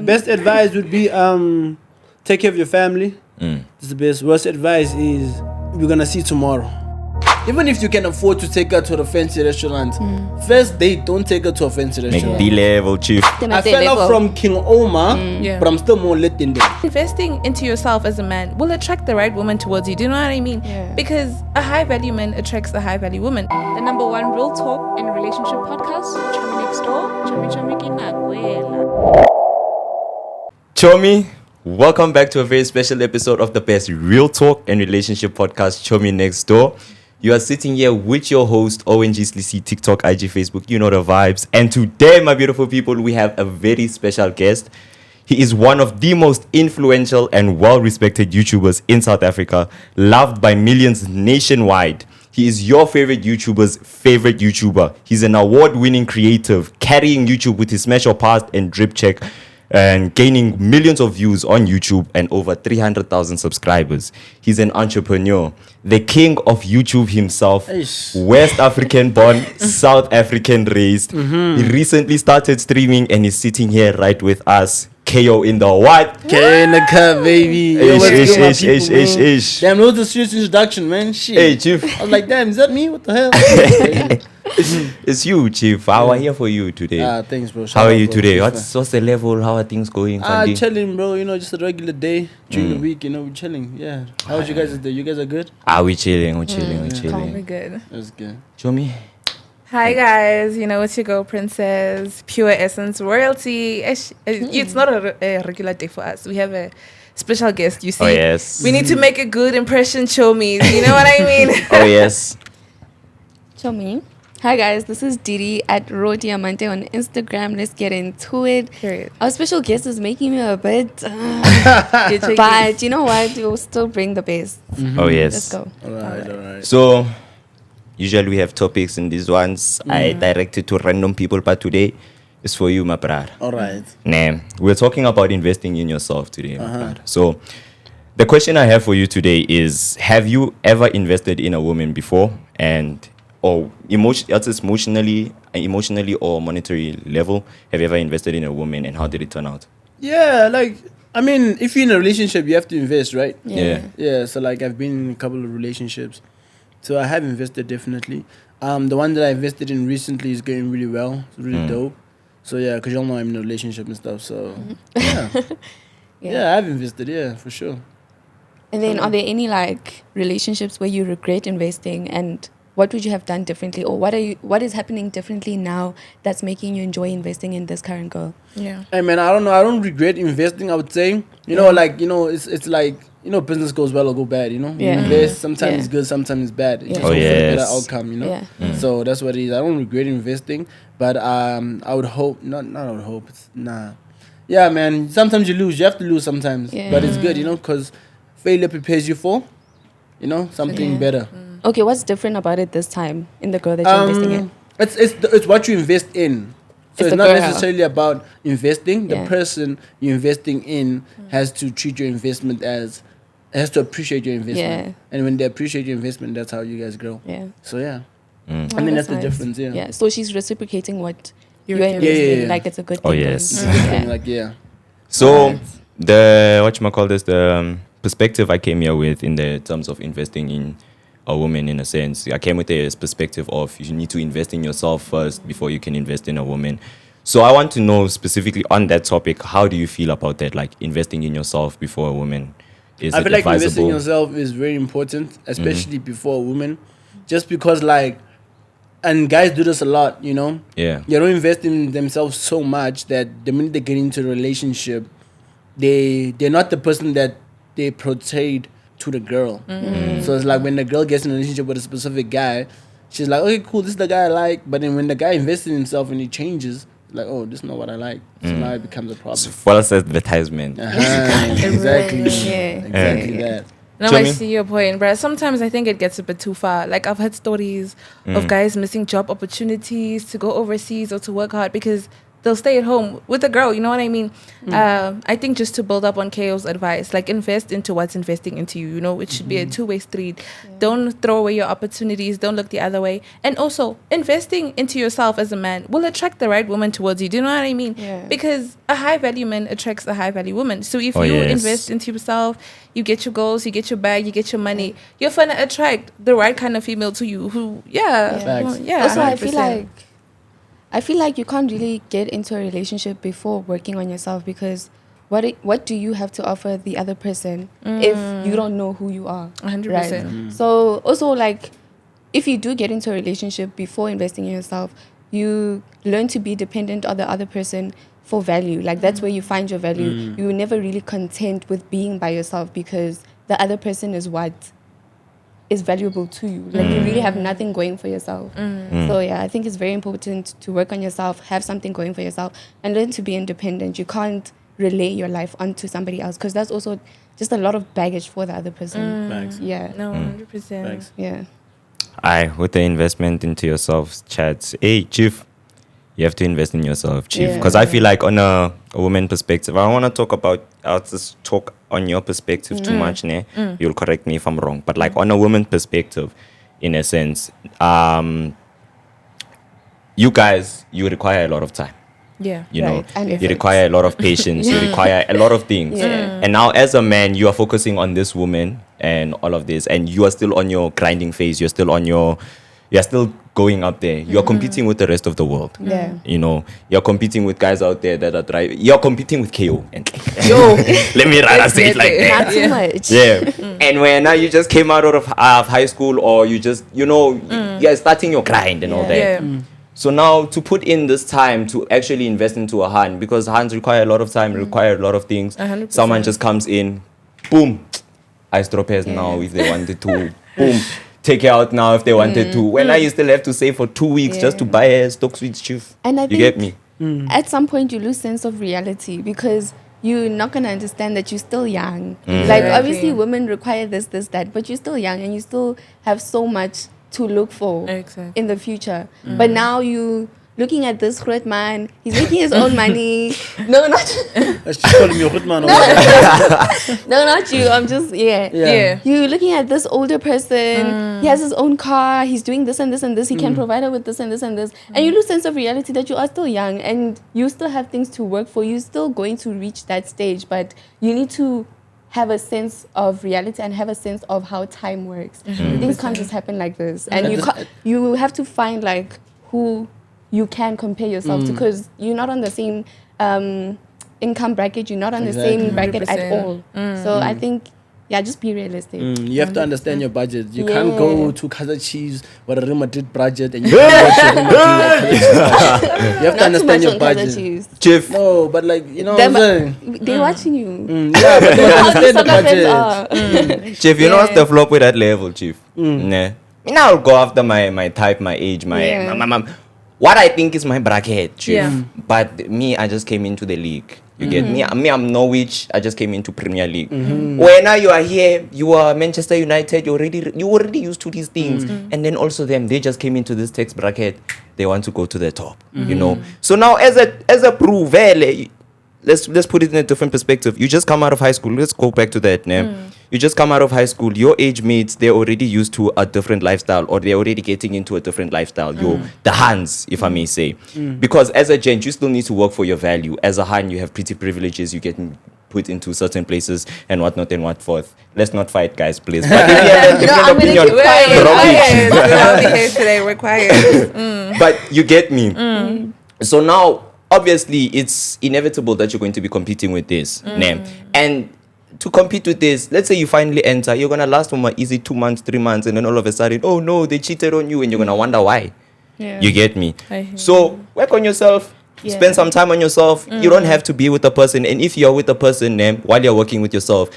Best advice would be take care of your family. It's the best. Worst advice is we're gonna see tomorrow. Even if you can afford to take her to a fancy restaurant, first date, don't take her to a fancy restaurant. Make B-level, chief. I fell off from King Oumar, but I'm still more lit than them. Investing into yourself as a man will attract the right woman towards you. Do you know what I mean? Yeah. Because a high value man attracts a high value woman. The number one real talk and relationship podcast, Chomi Next Door, Chomi Kinakwela. Chomi, welcome back to a very special episode of the best real talk and relationship podcast, Chomi Next Door. You are sitting here with your host, ONG Slissi, TikTok, IG, Facebook, you know the vibes. And today, my beautiful people, we have a very special guest. He is one of the most influential and well-respected YouTubers in South Africa, loved by millions nationwide. He is your favorite YouTuber's favorite YouTuber. He's an award-winning creative, carrying YouTube with his Smash or Pass and Drip Check, and gaining millions of views on YouTube and over 300,000 subscribers. He's an entrepreneur, the king of YouTube himself, West African born, South African raised. He recently started streaming and is sitting here right with us. KO in the what? KO in the cut, baby. Damn, that was the serious introduction, man. Shit. Hey, Chief. I was like, damn, is that me? What the hell? It's you, Chief. How are here for you today? Thanks, bro. How are you today? What's the level? How are things going? Chilling, bro. You know, just a regular day during the week. You know, we're chilling. Yeah. How was you guys' day? You guys are good? We chilling. We're chilling. We're good. That's good. Chomi. Hi guys, you know it's your girl Princess, pure essence royalty. It's not a regular day for us. We have a special guest. You see, oh yes, we need to make a good impression. Chomi, you know what I mean? Oh yes. Chomi. Hi guys, this is Didi at Raw Diamante on Instagram. Let's get into it. Period. Our special guest is making me a bit, but you know what? We'll still bring the best. Oh yes. Let's go. All right. So, usually we have topics in these ones. I direct it to random people, but today it's for you, my brother. All right. Nah, we're talking about investing in yourself today, my brother. So, the question I have for you today is: have you ever invested in a woman before, or emotionally or monetary level? Have you ever invested in a woman, and how did it turn out? Yeah, like I mean, if you're in a relationship, you have to invest, right? Yeah. So like I've been in a couple of relationships. So I have invested definitely. The one that I invested in recently is going really well. It's really dope. So yeah, because y'all know I'm in a relationship and stuff. So yeah, I've invested. Yeah, for sure. And then, are there any like relationships where you regret investing, and what would you have done differently, or what is happening differently now that's making you enjoy investing in this current girl? Yeah. Hey man, I don't know. I don't regret investing. I would say, you know, like it's like. You know, business goes well or go bad, you know? You invest, sometimes it's good, sometimes it's bad. It's just for a better outcome, you know? So that's what it is. I don't regret investing, but I would hope, Yeah, man, sometimes you lose. You have to lose sometimes. But it's good, you know, because failure prepares you for, you know, something better. Okay, what's different about it this time in the girl that you're investing in? It's what you invest in. So it's not necessarily about investing. The person you're investing in has to treat your investment has to appreciate your investment. Yeah. And when they appreciate your investment, that's how you guys grow. Yeah. So yeah. I think that's the difference, Yeah. So she's reciprocating what you're investing in. Like it's a good thing. Oh yes. So the perspective I came here with in the terms of investing in a woman, in a sense, I came with a perspective of you need to invest in yourself first before you can invest in a woman. So I want to know specifically on that topic, how do you feel about that, like investing in yourself before a woman? I feel like investing in yourself is very important, especially before a woman, just because and guys do this a lot, you know? Yeah. They don't invest in themselves so much that the minute they get into a relationship, they're not the person that they portrayed to the girl. So it's like when the girl gets in a relationship with a specific guy, she's like, okay, cool, this is the guy I like. But then when the guy invests in himself and he changes, like, oh, this is not what I like. So now it becomes a problem. False advertisement. Exactly. Exactly that. No, I see your point, but sometimes I think it gets a bit too far. Like I've heard stories of guys missing job opportunities to go overseas or to work hard because they'll stay at home with the girl. You know what I mean? I think just to build up on KO's advice, like invest into what's investing into you. You know, it should be a two-way street. Don't throw away your opportunities. Don't look the other way. And also, investing into yourself as a man will attract the right woman towards you. Do you know what I mean? Yeah. Because a high-value man attracts a high-value woman. So if you invest into yourself, you get your goals, you get your bag, you get your money, you're gonna attract the right kind of female to you. Who, Also, 100%. I feel like you can't really get into a relationship before working on yourself, because what do you have to offer the other person if you don't know who you are? 100%. Right? So also, like, if you do get into a relationship before investing in yourself, you learn to be dependent on the other person for value. Like, that's where you find your value. You're never really content with being by yourself, because the other person is what is valuable to you. Like, you really have nothing going for yourself. So yeah, I think it's very important to work on yourself, have something going for yourself, and learn to be independent. You can't relay your life onto somebody else, because that's also just a lot of baggage for the other person. Thanks. Yeah. No, 100%. Thanks. Yeah. With the investment into yourself, chats. Hey, Chief, you have to invest in yourself, Chief. Yeah. Because I feel like on a woman perspective, I want to talk about, I'll just talk on your perspective too much, ne? You'll correct me if I'm wrong. But like on a woman perspective, in a sense, you guys, you require a lot of time. Yeah. You know, And you effort. require a lot of patience. You require a lot of things. And now as a man, you are focusing on this woman and all of this, and you are still on your grinding phase. You're still going up there. You're competing with the rest of the world. Yeah. You know, you're competing with guys out there that are driving. You're competing with KO. And yo, let me rather say it like that. Not too much. Yeah. And when now you just came out of high school, or you just, you're starting your grind and all that. Yeah. So now to put in this time to actually invest into a hand, because hands require a lot of time, require a lot of things. 100%. Someone just comes in, boom, ice droppers now if they wanted to, boom, take it out now if they wanted to. When now you still have to save for 2 weeks just to buy a stock switch, Chief. And I You think get me? at some point you lose sense of reality, because you're not going to understand that you're still young. Like, obviously women require this, that, but you're still young and you still have so much to look for in the future. But now you looking at this great man, he's making his own money. No, not Let's just call him your good man. no, not you. I'm just Yeah. You're looking at this older person. He has his own car. He's doing this and this and this. He can provide her with this and this and this. And you lose sense of reality that you are still young and you still have things to work for. You're still going to reach that stage, but you need to have a sense of reality and have a sense of how time works. Things can't just happen like this. And you have to find like who you can compare yourself to, because you're not on the same income bracket, you're not on the same bracket at 100%. all. So I think, just be realistic. You have to understand your budget. You can't go to Kaza Cheese with a Real Madrid budget and you can't go to Real Madrid. You have to understand your budget. Chief. No, but like, you know what I'm saying? They're watching you. Yeah, but you understand the budget. Chief, you know what's the flop with that level, Chief? Nah. Now I'll go after my type, my age, my what I think is my bracket, Chief. Yeah. But me, I just came into the league. You get me? I'm Norwich. I just came into Premier League. When now you are here, you are Manchester United. You already used to these things, and then also they just came into this text bracket. They want to go to the top. You know. So now as a prove, let's put it in a different perspective. You just come out of high school. Let's go back to that. You just come out of high school. Your age mates, they're already used to a different lifestyle, or they're already getting into a different lifestyle. The hands, if I may say. Because as a gent, you still need to work for your value. As a hand, you have pretty privileges. You get put into certain places and whatnot and what forth. Let's not fight, guys, please. But if you have a different opinion, We're here today. We're quiet. but you get me. So now, obviously, it's inevitable that you're going to be competing with this. And to compete with this, let's say you finally enter, you're going to last from an easy 2 months, 3 months, and then all of a sudden, oh no, they cheated on you, and you're going to wonder why. You get me? So work on yourself. Spend some time on yourself. You don't have to be with a person. And if you're with a person, while you're working with yourself,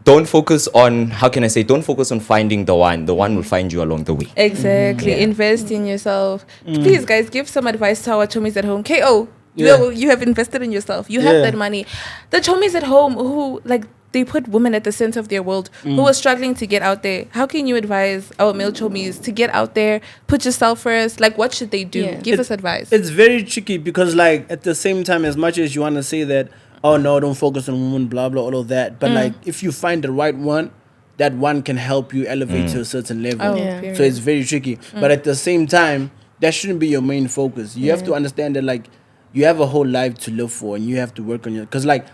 don't focus on, don't focus on finding the one. The one will find you along the way. Exactly. Invest in yourself. Please, guys, give some advice to our chomis at home. KO, you have invested in yourself. You have that money. The chomis at home who, like, they put women at the center of their world who are struggling to get out there. How can you advise our male chomies to get out there, put yourself first? Like, what should they do? Yeah. Give us advice. It's very tricky because, like, at the same time, as much as you want to say that, oh no, don't focus on women, blah blah, all of that, but like, if you find the right one, that one can help you elevate to a certain level. Oh, Yeah. period. So it's very tricky. But at the same time, that shouldn't be your main focus. You have to understand that, like, you have a whole life to live for, and you have to work on your. Because, like,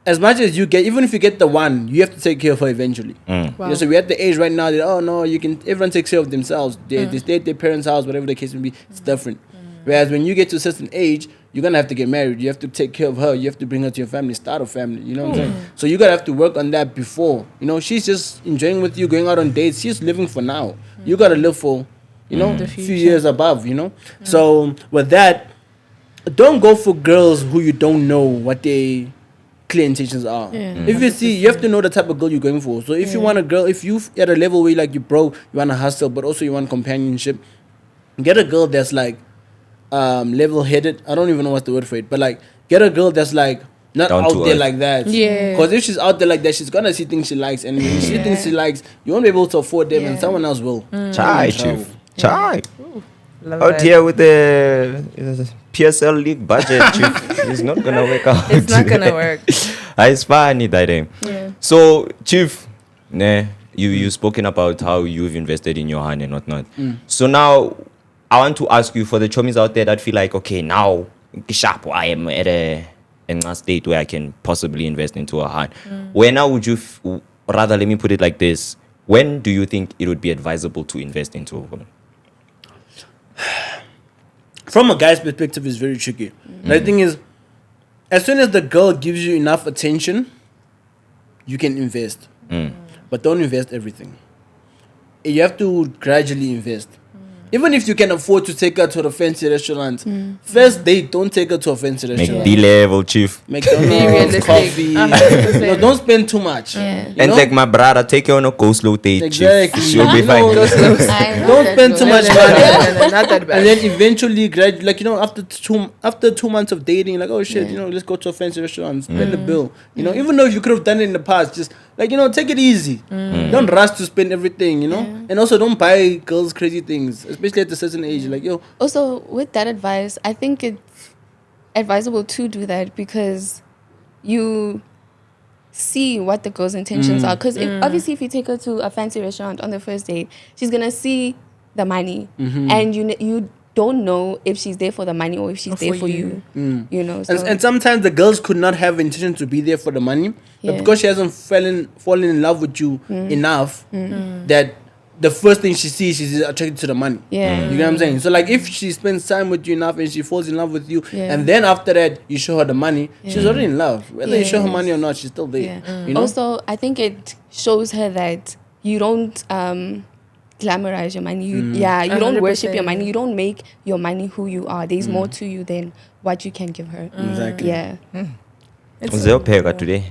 as much as you get, even if you get the one, you have to take care of her eventually. Wow. Yeah, so we're at the age right now that, oh no, you can, everyone takes care of themselves. They stay at their parents' house, whatever the case may be. It's different. Whereas when you get to a certain age, you're gonna have to get married. You have to take care of her. You have to bring her to your family, start a family. You know what I'm saying? So you gotta have to work on that before. You know, she's just enjoying with you, going out on dates. She's living for now. You gotta live for, you know, The a few future. years above. You know. So with that, don't go for girls who you don't know what they clear intentions are. If you see, you have to know the type of girl you're going for. So if you want a girl, if you at a level where like you broke, you want to hustle, but also you want companionship, get a girl that's like level-headed. I don't even know what's the word for it, but like get a girl that's like not Down out to there earth. like that. Yeah. Because if she's out there like that, she's gonna see things she likes, and when she thinks she likes, you won't be able to afford them, and Yeah. someone else will. Chai, Trouble. chief. Chai. Love Out that. here with the PSL league budget, chief. It's not gonna work out. It's not gonna work. It's funny that time. Yeah. So, chief, you spoken about how you've invested in your hand and whatnot. So now, I want to ask you, for the chomies out there that feel like, okay, now sharp, I am at a state where I can possibly invest into a hand. When now would you, rather, let me put it like this: when do you think it would be advisable to invest into a woman? From a guy's perspective, it's very tricky. The thing is, as soon as the girl gives you enough attention, you can invest. But don't invest everything. You have to gradually invest. Even if you can afford to take her to the fancy restaurant, first date, don't take her to a fancy Make restaurant. the level, chief. McDonald's, realistic. coffee. 100%. No, don't spend too much. Yeah. You And know? like my brother, take her on a go slow date, Exactly. chief. She'll be You fine. know, I know don't that spend too girl. much No, money. not that bad. And then eventually, like, you know, after 2 months of dating, like, oh shit, you know, let's go to a fancy restaurant, spend the bill. You know, even though you could have done it in the past, just like, you know, take it easy. Don't rush to spend everything, you know. And also, don't buy girls crazy things, especially at a certain age. Like, yo, Also, with that advice, I think it's advisable to do that because you see what the girl's intentions are. Because obviously, if you take her to a fancy restaurant on the first date, she's gonna see the money, and you don't know if she's there for the money or if she's there for you. You know, so and sometimes the girls could not have intention to be there for the money, but Yeah. because she hasn't fallen in love with you enough, that the first thing she sees, she's attracted to the money. Yeah. You get what I'm saying? So like, if she spends time with you enough and she falls in love with you, Yeah. and then after that you show her the money, she's already in love. Whether you show her Yes. money or not, she's still there. Yeah. You know? Also, I think it shows her that you don't glamorize your money. You don't worship your 100%. money. You don't make your money who you are. There's more to you than what you can give her. Exactly. Yeah. Zopega today.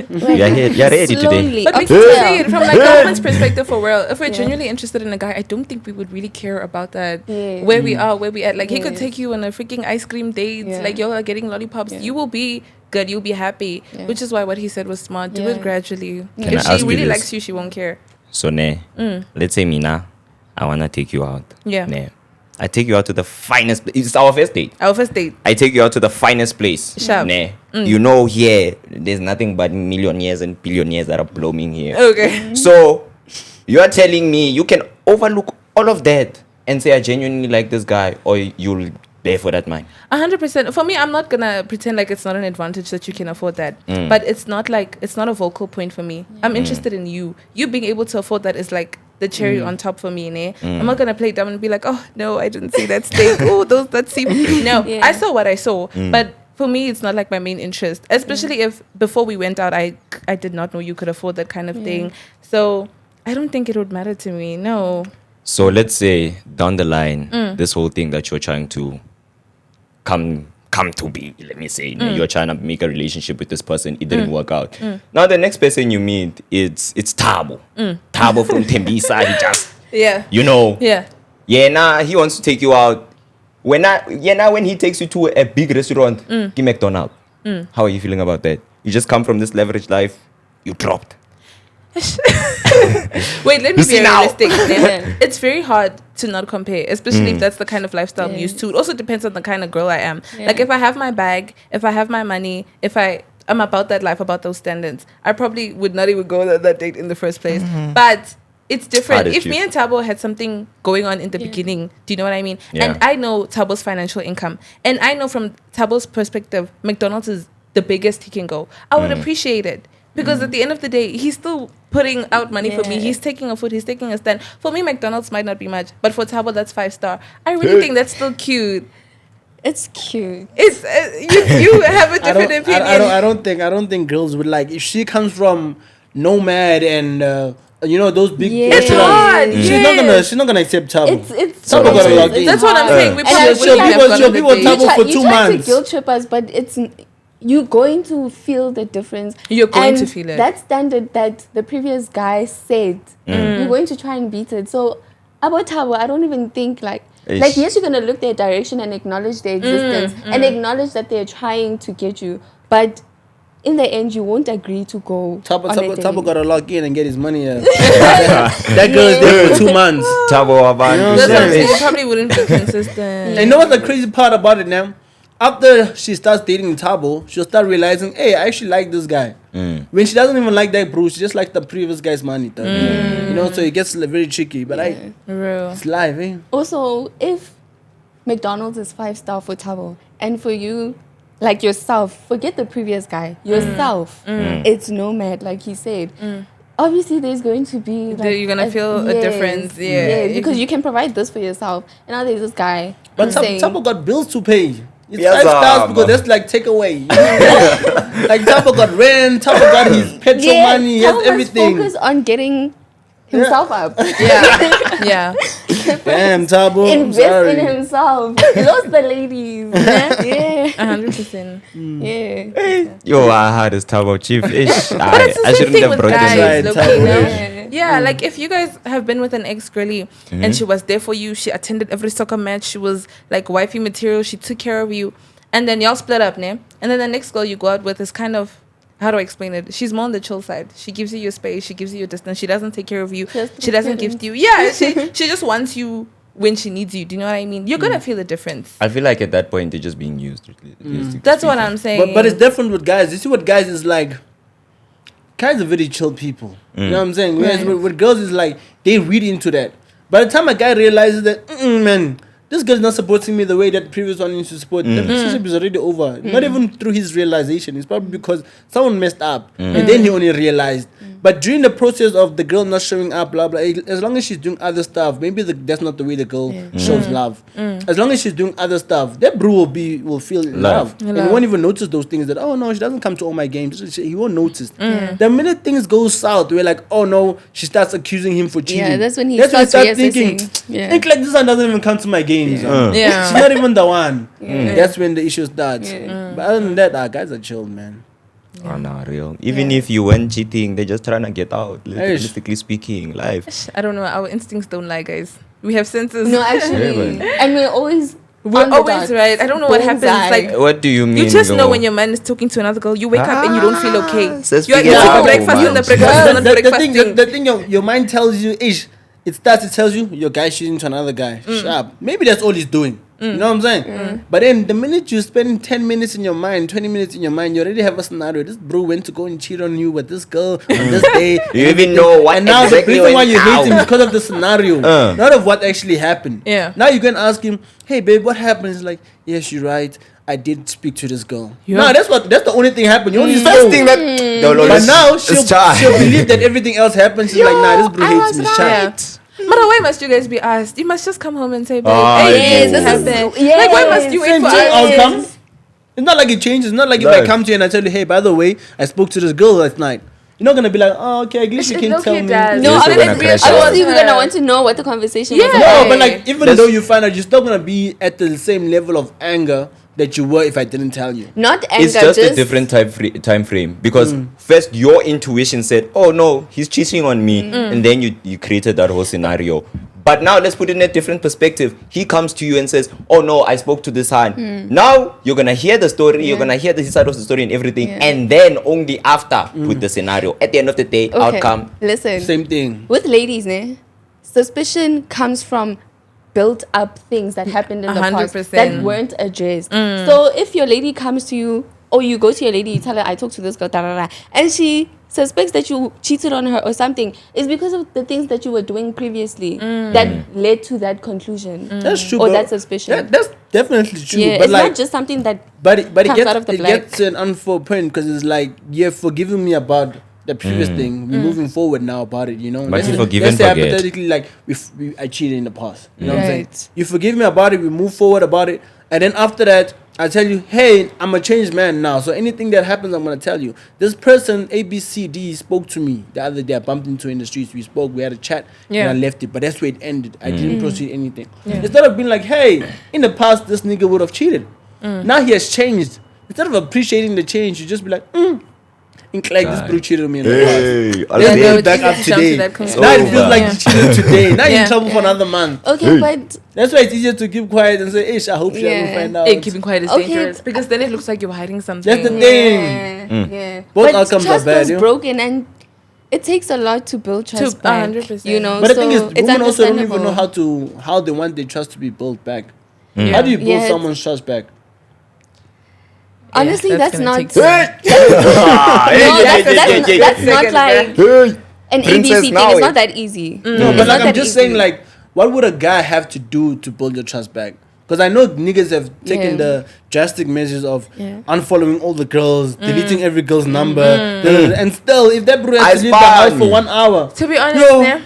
You're here. You're ready today. Slowly, But we up can to say it from like a woman's perspective for real. If we're Yeah. genuinely interested in a guy, I don't think we would really care about that. Yeah. Where we are, where we at. Like he could Yes. take you on a freaking ice cream date. Yeah. Like y'all are getting lollipops. Yeah. You will be good. You'll be happy. Yeah. Which is why what he said was smart. Do Yeah. it gradually. Can If I she ask you really this? likes you, she won't care. So, let's say Mina, I wanna take you out. Yeah. I take you out to the finest. It's our first date. Our first date. I take you out to the finest place. Sharp. You know, here there's nothing but millionaires and billionaires that are blooming here. Okay. So you are telling me you can overlook all of that and say I genuinely like this guy, or you'll pay for that money. 100%. For me, I'm not gonna pretend like it's not an advantage that you can afford that. But it's not a vocal point for me. I'm interested in you. You being able to afford that is like the cherry on top for me, ne? I'm not gonna play dumb and be like, oh no, I didn't see that steak. Oh, that seafood. No, Yeah. I saw what I saw. But for me, it's not like my main interest. Especially if before we went out, I did not know you could afford that kind of thing. So I don't think it would matter to me. No. So let's say down the line, this whole thing that you're trying to come to be, let me say, you're trying to make a relationship with this person, it didn't work out. Now the next person you meet, it's Tabo. Tabo from Tembisa, he just, Yeah. you know, Yeah. he wants to take you out. When he takes you to a big restaurant, McDonald's. How are you feeling about that? You just come from this leveraged life, you dropped. Wait, let me You see be now. realistic. Yeah. It's very hard to not compare, especially if that's the kind of lifestyle I'm used to. It also depends on the kind of girl I am. Yeah. Like if I have my bag, if I have my money, if I'm about that life, about those standards, I probably would not even go on that date in the first place. But it's different. Hard to If me achieve. and Tabo had something going on in the beginning, do you know what I mean? Yeah. And I know Tabo's financial income. And I know from Tabo's perspective, McDonald's is the biggest he can go. I would appreciate it. Because at the end of the day, he's still putting out money for me. Yeah. He's taking a food. He's taking a stand. For me, McDonald's might not be much. But for Tabo, that's 5-star. I really think that's still cute. It's cute. It's you have a different opinion. I don't think girls would like if she comes from Nomad and those big Yeah. It's hard. she's not gonna accept Tabo. It's Tabo so gotta hard. log in. That's what I'm saying. We And probably I wouldn't feel have like- gone she'll on be the with date. Tabo for you 2 try to months. guilt trip us, but you're going to feel the difference. You're going And to feel it. That standard that the previous guy said, you're going to try and beat it. So about Tabo, I don't even think like Ish. yes, you're gonna look their direction and acknowledge their existence and acknowledge that they're trying to get you, but in the end, you won't agree to go. on a date. Tabo gotta log in and get his money. That girl is there for 2 months. Tabo Aban. You know That's what I'm Yeah. saying. You probably wouldn't be consistent. And you know what the crazy part about it now? After she starts dating Tabo, she'll start realizing, hey, I actually like this guy. When she doesn't even like that bro, she just like the previous guy's money. So it gets very tricky. But Real. it's live, eh? Also, if McDonald's is 5-star for Tabo, and for you, like yourself, forget the previous guy, yourself, it's Nomad, like he said. Obviously, there's going to be like You're gonna feel a difference, yeah. because you can provide this for yourself, and now there's this guy. But who's saying, Tabo got bills to pay. It's Yes, 5 stars because that's like takeaway. Like Tabo got rent, Tabo got his petrol money, he Tabo has must everything. focus on getting himself up. Yeah. Damn, Tabo. I'm Invest sorry. in himself. Lost the ladies. Yeah. 100%. Yeah. Yo, I had this Tabo chief. Ish. But it's the I same shouldn't thing have with brought guys, him. Right, okay, Tabo, no? yeah. Yeah, like if you guys have been with an ex girlie and she was there for you, she attended every soccer match, she was like wifey material, she took care of you, and then y'all split up, ne? And then the next girl you go out with is kind of, how do I explain it? She's more on the chill side. She gives you your space, she gives you your distance, she doesn't take care of you, Just she doesn't feelings. gift you. Yeah, she just wants you when she needs you. Do you know what I mean? You're gonna feel the difference. I feel like at that point they're just being used. That's what I'm saying. But it's different with guys. You see what guys is like? Guys are very chill people. You know what I'm saying? Whereas with girls is like they read into that. By the time a guy realizes that, man, this girl's not supporting me the way that previous one used to support, the relationship is already over. Not even through his realization. It's probably because someone messed up. And then he only realized. But during the process of the girl not showing up, blah, blah, as long as she's doing other stuff, maybe that's not the way the girl shows love. As long as she's doing other stuff, that bro will feel love. And he won't even notice those things that, oh no, she doesn't come to all my games. He won't notice. The minute things go south, we're like, oh no, she starts accusing him for cheating. Yeah, that's when he That's when starts we start thinking, reassessing. Yeah. think like this one doesn't even come to my games. Yeah. She's not even the one. That's when the issue starts. But other than that, guys are chill, man. Oh, no, real. Even if you weren't cheating, they're just trying to get out. Realistically speaking, life. I don't know. Our instincts don't lie, guys. We have senses. No, actually. And we're always We're on the always dot. right. I don't know what happens. Bullseye. Like What do you mean? you just know though? when your man is talking to another girl. You wake up and you don't feel okay. Says You're figure eating out, breakfast man. and the breakfast is not breakfasting. The thing your mind tells you is, it tells you your guy shooting to another guy. Sharp. Maybe that's all he's doing. You know what I'm saying? But then the minute you spend 10 minutes in your mind, 20 minutes in your mind, you already have a scenario. This bro went to go and cheat on you with this girl on this day. You even know what And now exactly the reason why went you hate him down. is because of the scenario, not of what actually happened. Yeah. Now you can ask him, hey babe, what happened? He's like, yes, you're right. I did speak to this girl. Yeah. No, that's the only thing happened. You only First spoke. thing that But now she'll believe that everything else happened. She's like, nah, this bro hates me. Shut Yeah. But why must you guys be asked? You must just come home and say, babe, Ah, hey, yes, this this happened. is- Like, why must you wait Same for thing us? outcome. It's not like it changes. It's not like if I Life. come to you and I tell you, hey, by the way, I spoke to this girl last night. You're not gonna be like, oh, okay, I guess you can tell me. Dad. No, You're still obviously, gonna crash obviously out. we're gonna want to know what the conversation was Yeah. about. No, but like even That's- though you find out, you're still gonna be at the same level of anger that you were if I didn't tell you. Not anger, It's just a different time frame because first your intuition said, "Oh no, he's cheating on me," and then you created that whole scenario. But now let's put it in a different perspective. He comes to you and says, oh no, I spoke to this hand. Now you're going to hear the story, you're going to hear the side of the story and everything. And then only after put the scenario. At the end of the day, outcome. Listen. Same thing. With ladies, suspicion comes from built up things that happened in the past 100%. that weren't addressed. So if your lady comes to you, or you go to your lady, you tell her, I talked to this girl, and she suspects that you cheated on her or something, it's because of the things that you were doing previously that led to that conclusion. That's true. Or that suspicion. That's definitely true. Yeah, but it's like, not just something that but it comes gets, out of the it black. gets to an unfair point because it's like, you're forgiving me about the previous thing. We're moving forward now about it, you know. But you Let's forgive let's and say forget. hypothetically, like, I cheated in the past. You know what I'm saying? Right. You forgive me about it, we move forward about it. And then after that, I tell you, hey, I'm a changed man now. So anything that happens, I'm going to tell you. This person, ABCD, spoke to me the other day. I bumped into her in the streets. We spoke. We had a chat. Yeah. And I left it. But that's where it ended. I didn't proceed anything. Instead of being like, hey, in the past, this nigga would have cheated. Now he has changed. Instead of appreciating the change, you just be like, like this bro cheated on me in the past. Hey, Let's Yeah, get no, it back it's up easy to jump today. to that conclusion. Now it feels over. like you cheated today. Now you're in trouble for Yeah. another month. Okay, but That's why it's easier to keep quiet and say, ish, I hope she doesn't Yeah. find out. Hey, keeping quiet is Okay. dangerous because then it looks like you're hiding something. That's the thing. yeah. Both But outcomes are trust bad, was yo. broken, and it takes a lot to build trust back. 100%. You know, But the so thing is, it's women also don't even understandable. know how they want their trust to be built back. Yeah. How do you build Yeah, it's- someone's trust back? Honestly, Yeah, that's gonna not. take time. No, that's not Second, like Hey. an Princess ABC thing. now, It's eh? not that easy. No, It's but not like I'm that just easy. saying, like, what would a guy have to do to build your trust back? Because I know niggas have taken Yeah. the drastic measures of Yeah. unfollowing all the girls, deleting every girl's number, and still, if that bro has to leave the Ice house pan. for 1 hour, To be honest, Yo. yeah.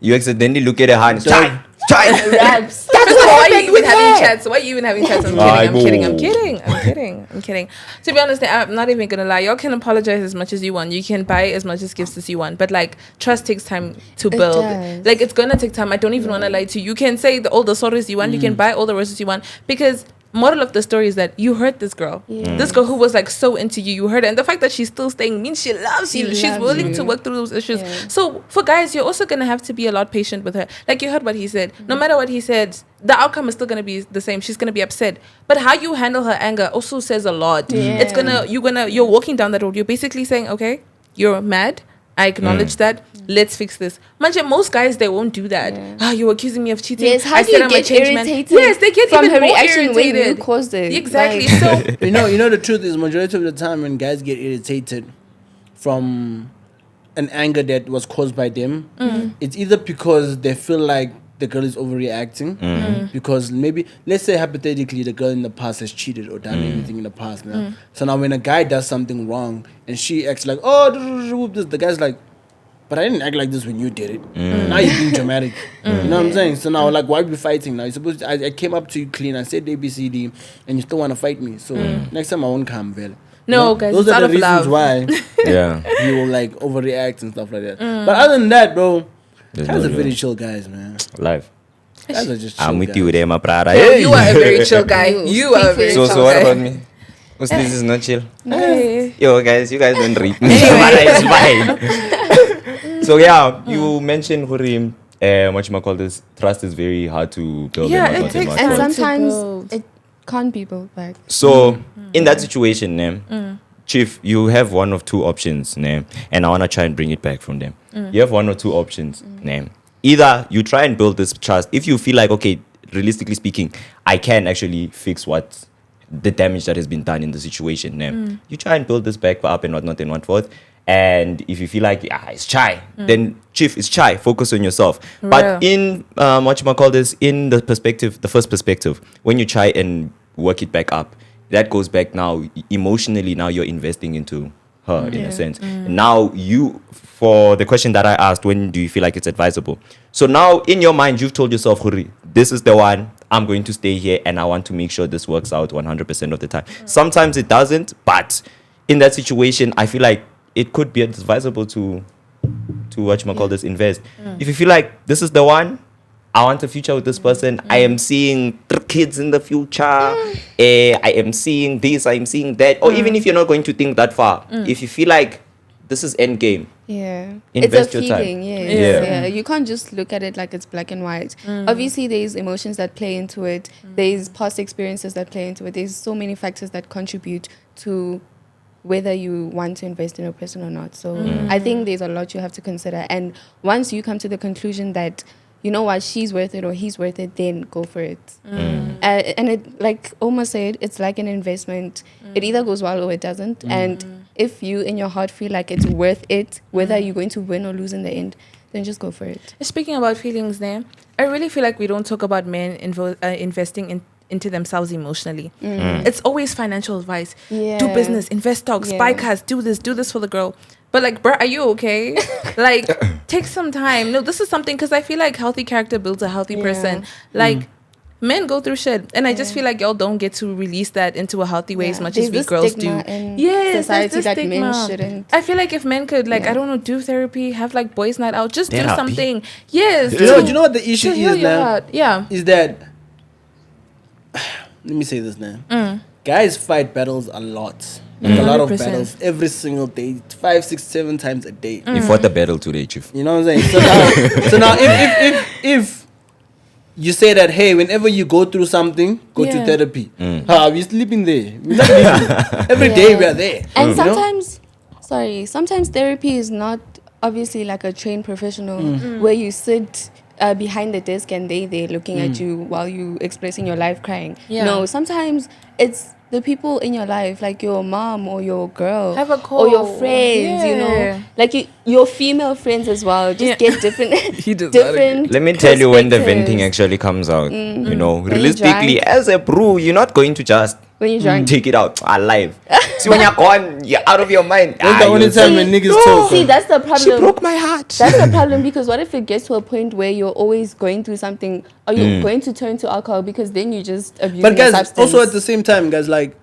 You accidentally look at her hand. Chai! Raps. First of all, why are you even having chats? Why are you even having chats? I'm Aibo. kidding. To be honest, I'm not even gonna lie. Y'all can apologize as much as you want. You can buy as much as gifts as you want. But like, trust takes time to It build. does. Like, it's gonna take time. I don't even wanna lie to you. You can say all the sorries you want. You can buy all the roses you want because. Moral of the story is that you hurt this girl. This girl who was like so into you, you hurt her. And the fact that she's still staying means she loves you. She's loves willing you. to work through those issues. Yeah. So for guys, you're also going to have to be a lot patient with her. Like you heard what he said. No matter what he said, the outcome is still going to be the same. She's going to be upset. But how you handle her anger also says a lot. Yeah. It's you're walking down that road. You're basically saying, okay, you're mad. I acknowledge that. Let's fix this. Manje, most guys, they won't do that. Yeah. You're accusing me of cheating. Yes, how I do said you I'm a get changed man. irritated? Yes, they get from even her more reaction when irritated. you caused it. Exactly. Like- So you know the truth is majority of the time when guys get irritated from an anger that was caused by them, it's either because they feel like the girl is overreacting because maybe, let's say hypothetically, the girl in the past has cheated or done anything in the past now. So now when a guy does something wrong and she acts like, oh, the guy's like, but I didn't act like this when you did it. Now you're being dramatic. You know what I'm saying? So now, like, why are we fighting now? You're supposed to, I came up to you clean. I said ABCD, and you still want to fight me. So next time I won't come, Vel. No, guys, those it's are out the of reasons love. why Yeah. you will like overreact and stuff like that. But other than that, bro, There's guys no are very real- chill guys, man. Live. Guys are just chill I'm with guys. you there, my brother. No, Hey. you are a very chill guy. You You are a speak for very So, chill so what guy. about me? What's this is not chill. Hey. Yo, guys, you guys don't read me. But it's fine. So, yeah, you mentioned, Hurim, what you call this, trust is very hard to build. Yeah, and it whatnot takes whatnot. time. And to sometimes build. it can't be built back. So, in that situation, Chief, you have one of two options, and I want to try and bring it back from them. You have one or two options, Either you try and build this trust. If you feel like, okay, realistically speaking, I can actually fix what the damage that has been done in the situation, you try and build this back up and whatnot and whatnot. And if you feel like, it's chai, then Chief, it's chai. Focus on yourself. But in, in the first perspective, when you try and work it back up, that goes back now emotionally. Now you're investing into her in a sense. Now for the question that I asked, when do you feel like it's advisable? So now in your mind, you've told yourself, Huri, this is the one. I'm going to stay here and I want to make sure this works out 100% of the time. Sometimes it doesn't, but in that situation, I feel like it could be advisable to invest. If you feel like this is the one, I want a future with this person. I am seeing 3 kids in the future. I am seeing this, I am seeing that. Or even if you're not going to think that far, if you feel like this is end game, Yeah. Invest it's a your time. feeling, yes. Yeah. Yeah. You can't just look at it like it's black and white. Obviously, there's emotions that play into it. There's past experiences that play into it. There's so many factors that contribute to whether you want to invest in a person or not. So I think there's a lot you have to consider. And once you come to the conclusion that, you know what, she's worth it or he's worth it, then go for it. And it, like Oumar said, it's like an investment. It either goes well or it doesn't. And if you in your heart feel like it's worth it, whether you're going to win or lose in the end, then just go for it. Speaking about feelings there, I really feel like we don't talk about men investing into themselves emotionally. It's always financial advice. Yeah. Do business, invest stocks, buy cars, do this for the girl. But like, bro, are you okay? Like, take some time. No, this is something, because I feel like healthy character builds a healthy person. Like, men go through shit, and I just feel like y'all don't get to release that into a healthy way as much as we girls do. Yes, society that men shouldn't. I feel like if men could, like, I don't know, do therapy, have like boys' night out, just do something. Yes. Do you know what the issue is now? Yeah. Is that, let me say this now. Guys fight battles a lot. Like a lot of 100%. battles every single day, 5, 6, 7 times a day. You fought the battle today, Chief. You know what I'm saying? So now if you say that, hey, whenever you go through something, go to therapy. We're sleeping there. We're not leaving. Every day we are there. And sometimes therapy is not obviously like a trained professional where you sit behind the desk and they're looking at you while you expressing your life crying. No, sometimes it's the people in your life, like your mom or your girl, have a call, or your friends, you know, like your female friends as well. Just get different. Different. Let me tell you when the venting actually comes out. You know, realistically, as a bro, you're not going to just when you're drunk take it out alive. See, when you're gone, you're out of your mind. That's the only time when niggas talk. See, that's the problem. She broke my heart. That's the problem, because what if it gets to a point where you're always going through something? Are you going to turn to alcohol, because then you just abuse But guys, substance? also at the same time, guys, like,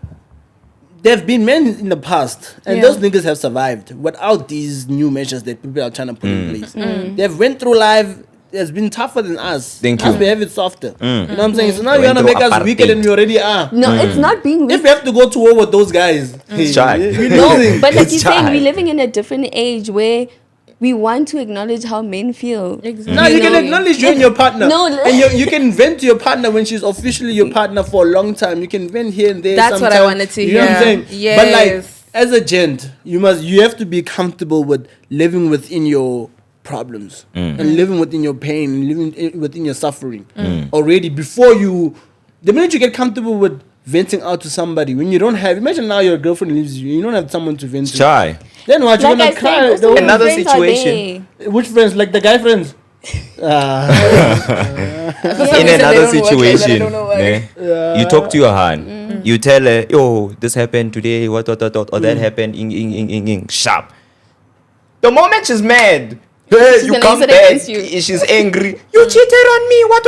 there have been men in the past, and those niggas have survived without these new measures that people are trying to put in place. They've went through life. It's been tougher than us. Thank Us, you. we have it softer. You know what I'm saying? So now you Went want to make through us weaker than we already are. No, it's not being weak. If we have to go to war with those guys, hey, Shy. we No, losing. but like It's you're saying, shy. we're living in a different age where we want to acknowledge how men feel. Exactly. Now you can acknowledge you and your partner. No, and you can vent to your partner when she's officially your partner for a long time. You can vent here and there. That's what I sometime. wanted to You know what I'm hear. saying? Yes. But like, as a gent, you have to be comfortable with living within your problems and living within your pain and living within your suffering already before the minute you get comfortable with venting out to somebody, when you don't have, imagine now your girlfriend leaves you don't have someone to vent to. Shy. Then what, you're Like gonna I cry? said, also when Another friends are situation. Which friends? Like the guy friends? In another situation, you talk to your hand. You tell her, yo, this happened today, what, or that happened, sharp. The moment she's mad, hey, She's you gonna come use it back, against you. she's angry. You cheated on me, what,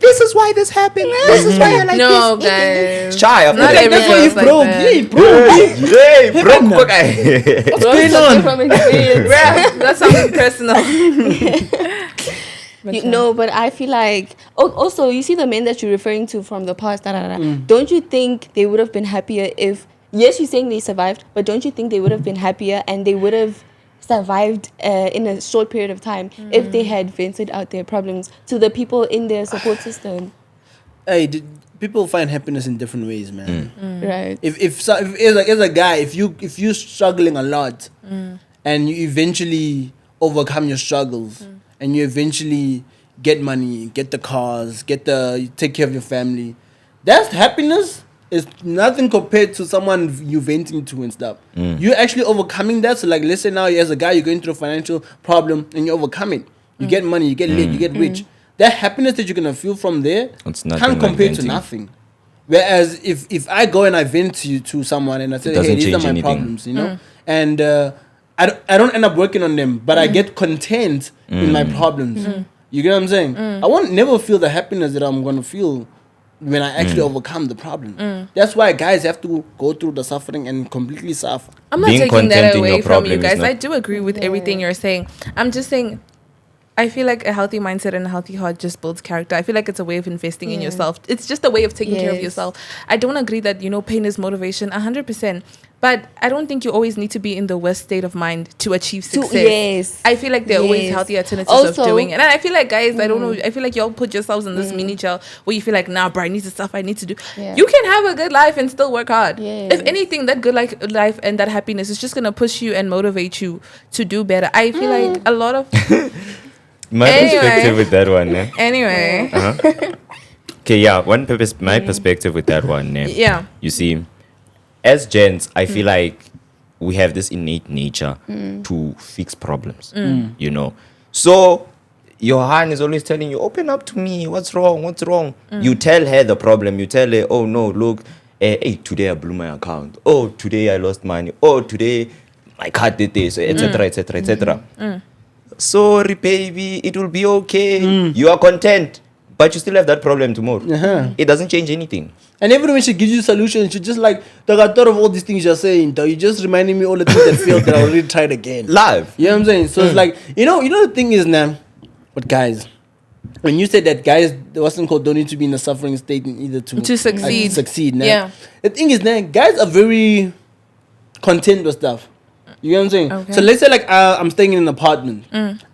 this is why this happened. This is why I like No, this. guys. Shy after Not that. every That's why he girl's like broke. that. Yeah, he broke. Hey, broke quick. What's Bro, going something on? from experience. That's something personal. No, but I feel like also you see the men that you're referring to from the past. Don't you think they would have been happier if? Yes, you're saying they survived, but don't you think they would have been happier and they would have survived in a short period of time if they had vented out their problems to the people in their support system? Hey, people find happiness in different ways, man. Right. If as a guy, if you're struggling a lot, and you eventually overcome your struggles, and you eventually get money, get the cars, you take care of your family, that's happiness. Is nothing compared to someone you venting to and stuff. You're actually overcoming that. So like, let's say now as a guy, you're going through a financial problem and you overcome it. You get money, you get lit, you get rich. That happiness that you're gonna feel from there It's nothing can't like compare to venting. nothing. Whereas if I go and I vent to someone and I say, doesn't hey, these are change my anything. problems, you know, and I don't end up working on them, but I get content in my problems. You get what I'm saying? I won't never feel the happiness that I'm gonna feel when I actually overcome the problem. That's why guys have to go through the suffering and completely suffer. I'm not Being taking that content in away your from you problem is guys. not- I do agree with everything you're saying. I'm just saying, I feel like a healthy mindset and a healthy heart just builds character. I feel like it's a way of investing in yourself. It's just a way of taking care of yourself. I don't agree that, pain is motivation, 100%. But I don't think you always need to be in the worst state of mind to achieve success. I feel like there are always healthy alternatives of doing it. And I feel like, guys, I don't know, I feel like y'all put yourselves in this mini jail where you feel like, nah, bro, I need the stuff I need to do. Yeah. You can have a good life and still work hard. Yes. If anything, that good life and that happiness is just going to push you and motivate you to do better. I feel like a lot of... My perspective with that one, eh? Anyway. Okay, yeah, my perspective with that one, eh? Yeah. You see, as gents, I feel like we have this innate nature to fix problems, So your hand is always telling you, open up to me. What's wrong? You tell her the problem. You tell her, oh, no, look, hey, today I blew my account. Oh, today I lost money. Oh, today my card did this, etc., etc., etc. Sorry, baby, it will be okay. You are content, but you still have that problem tomorrow. It doesn't change anything. And every time she gives you solutions, she just like, I thought of all these things you're saying, you just reminding me all the things that failed that I already tried again. Live. You know what I'm saying? So it's like, you know the thing is now, but guys, when you said that guys, wasn't called don't need to be in a suffering state in either to succeed. Now. Yeah. The thing is now, guys are very content with stuff. You know what I'm saying? Okay. So let's say like I'm staying in an apartment.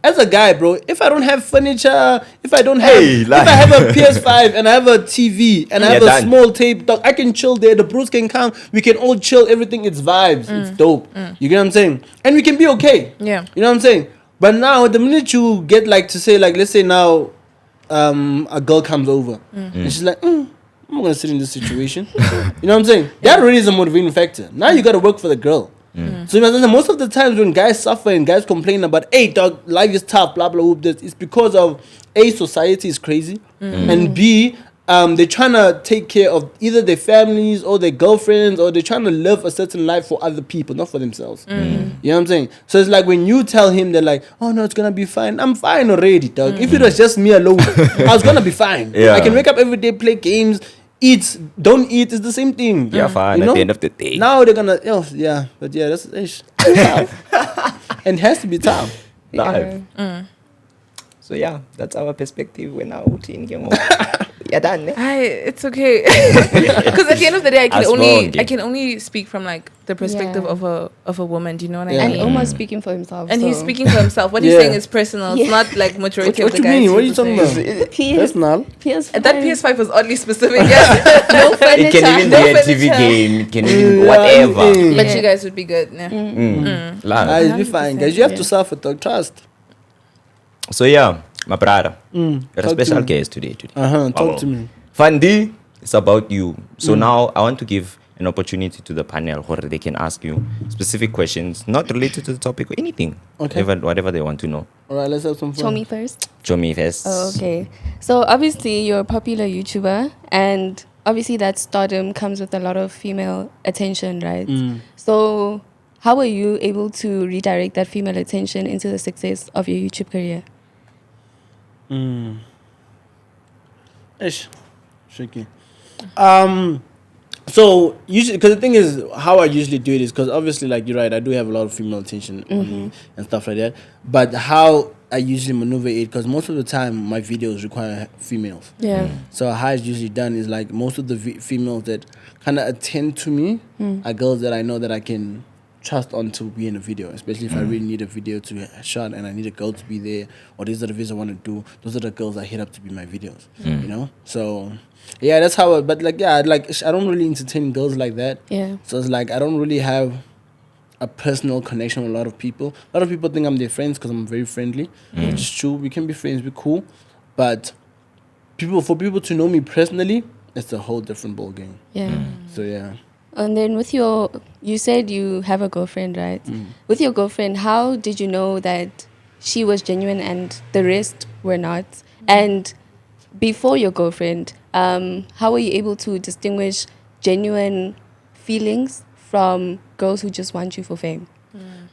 As a guy, bro, if I don't have furniture, if I have a PS5 and I have a TV and I have a small tape, dog, I can chill there. The bros can come. We can all chill. Everything, it's vibes. It's dope. You get what I'm saying? And we can be okay. Yeah. You know what I'm saying? But now, the minute you get like to say like, let's say now, a girl comes over and she's like, I'm not gonna sit in this situation. You know what I'm saying? That really is a motivating factor. Now you gotta work for the girl. So most of the times when guys suffer and guys complain about, hey dog, life is tough, blah blah blah, it's because of A, society is crazy, and B, they're trying to take care of either their families or their girlfriends, or they're trying to live a certain life for other people, not for themselves. You know what I'm saying? So it's like when you tell him, they're like, oh no, it's gonna be fine. I'm fine already, dog. If it was just me alone, I was gonna be fine. I can wake up every day, play games, eat, don't eat, it's the same thing. Yeah, fine, at the end of the day. Now they're gonna, but yeah, that's tough. And it has to be tough. Live. So yeah, that's our perspective. We're now you're done. It's okay. Because at the end of the day, I can only speak from like the perspective of a woman. Do you know what I mean? And Oumar's speaking for himself. And he's speaking for himself. What he's saying is personal. It's not like majority of the guys. What you mean? What are you talking about? Personal. PS5. That PS5 was oddly specific. Yeah. No furniture. It can even be a TV game. It can even whatever. But you guys would be good. Yeah. Guys, be fine. Guys, you have to suffer, dog. Trust. So yeah, my brother, you're a special guest today. Talk to me. Fandi, it's about you. So now I want to give an opportunity to the panel where they can ask you specific questions, not related to the topic or anything. Okay. Whatever they want to know. All right, let's have some fun. Chomi first. Chomi first. Oh, okay. So obviously you're a popular YouTuber, and obviously that stardom comes with a lot of female attention, right? So how were you able to redirect that female attention into the success of your YouTube career? Tricky. So usually, because the thing is, how I usually do it is because obviously, like you're right, I do have a lot of female attention on me and stuff like that. But how I usually maneuver it, because most of the time my videos require females. Yeah. So how it's usually done is like most of the females that kind of attend to me are girls that I know that I can trust on to be in a video, especially if I really need a video to shot and I need a girl to be there, or these are the videos I want to do. Those are the girls I hit up to be my videos, you know. So yeah, that's how. But like I don't really entertain girls like that. Yeah. So it's like I don't really have a personal connection with a lot of people. A lot of people think I'm their friends because I'm very friendly, which is true. We can be friends, we're cool, but for people to know me personally, it's a whole different ball game. Yeah. So yeah. And then you said you have a girlfriend, right? With your girlfriend, how did you know that she was genuine and the rest were not? And before your girlfriend, how were you able to distinguish genuine feelings from girls who just want you for fame?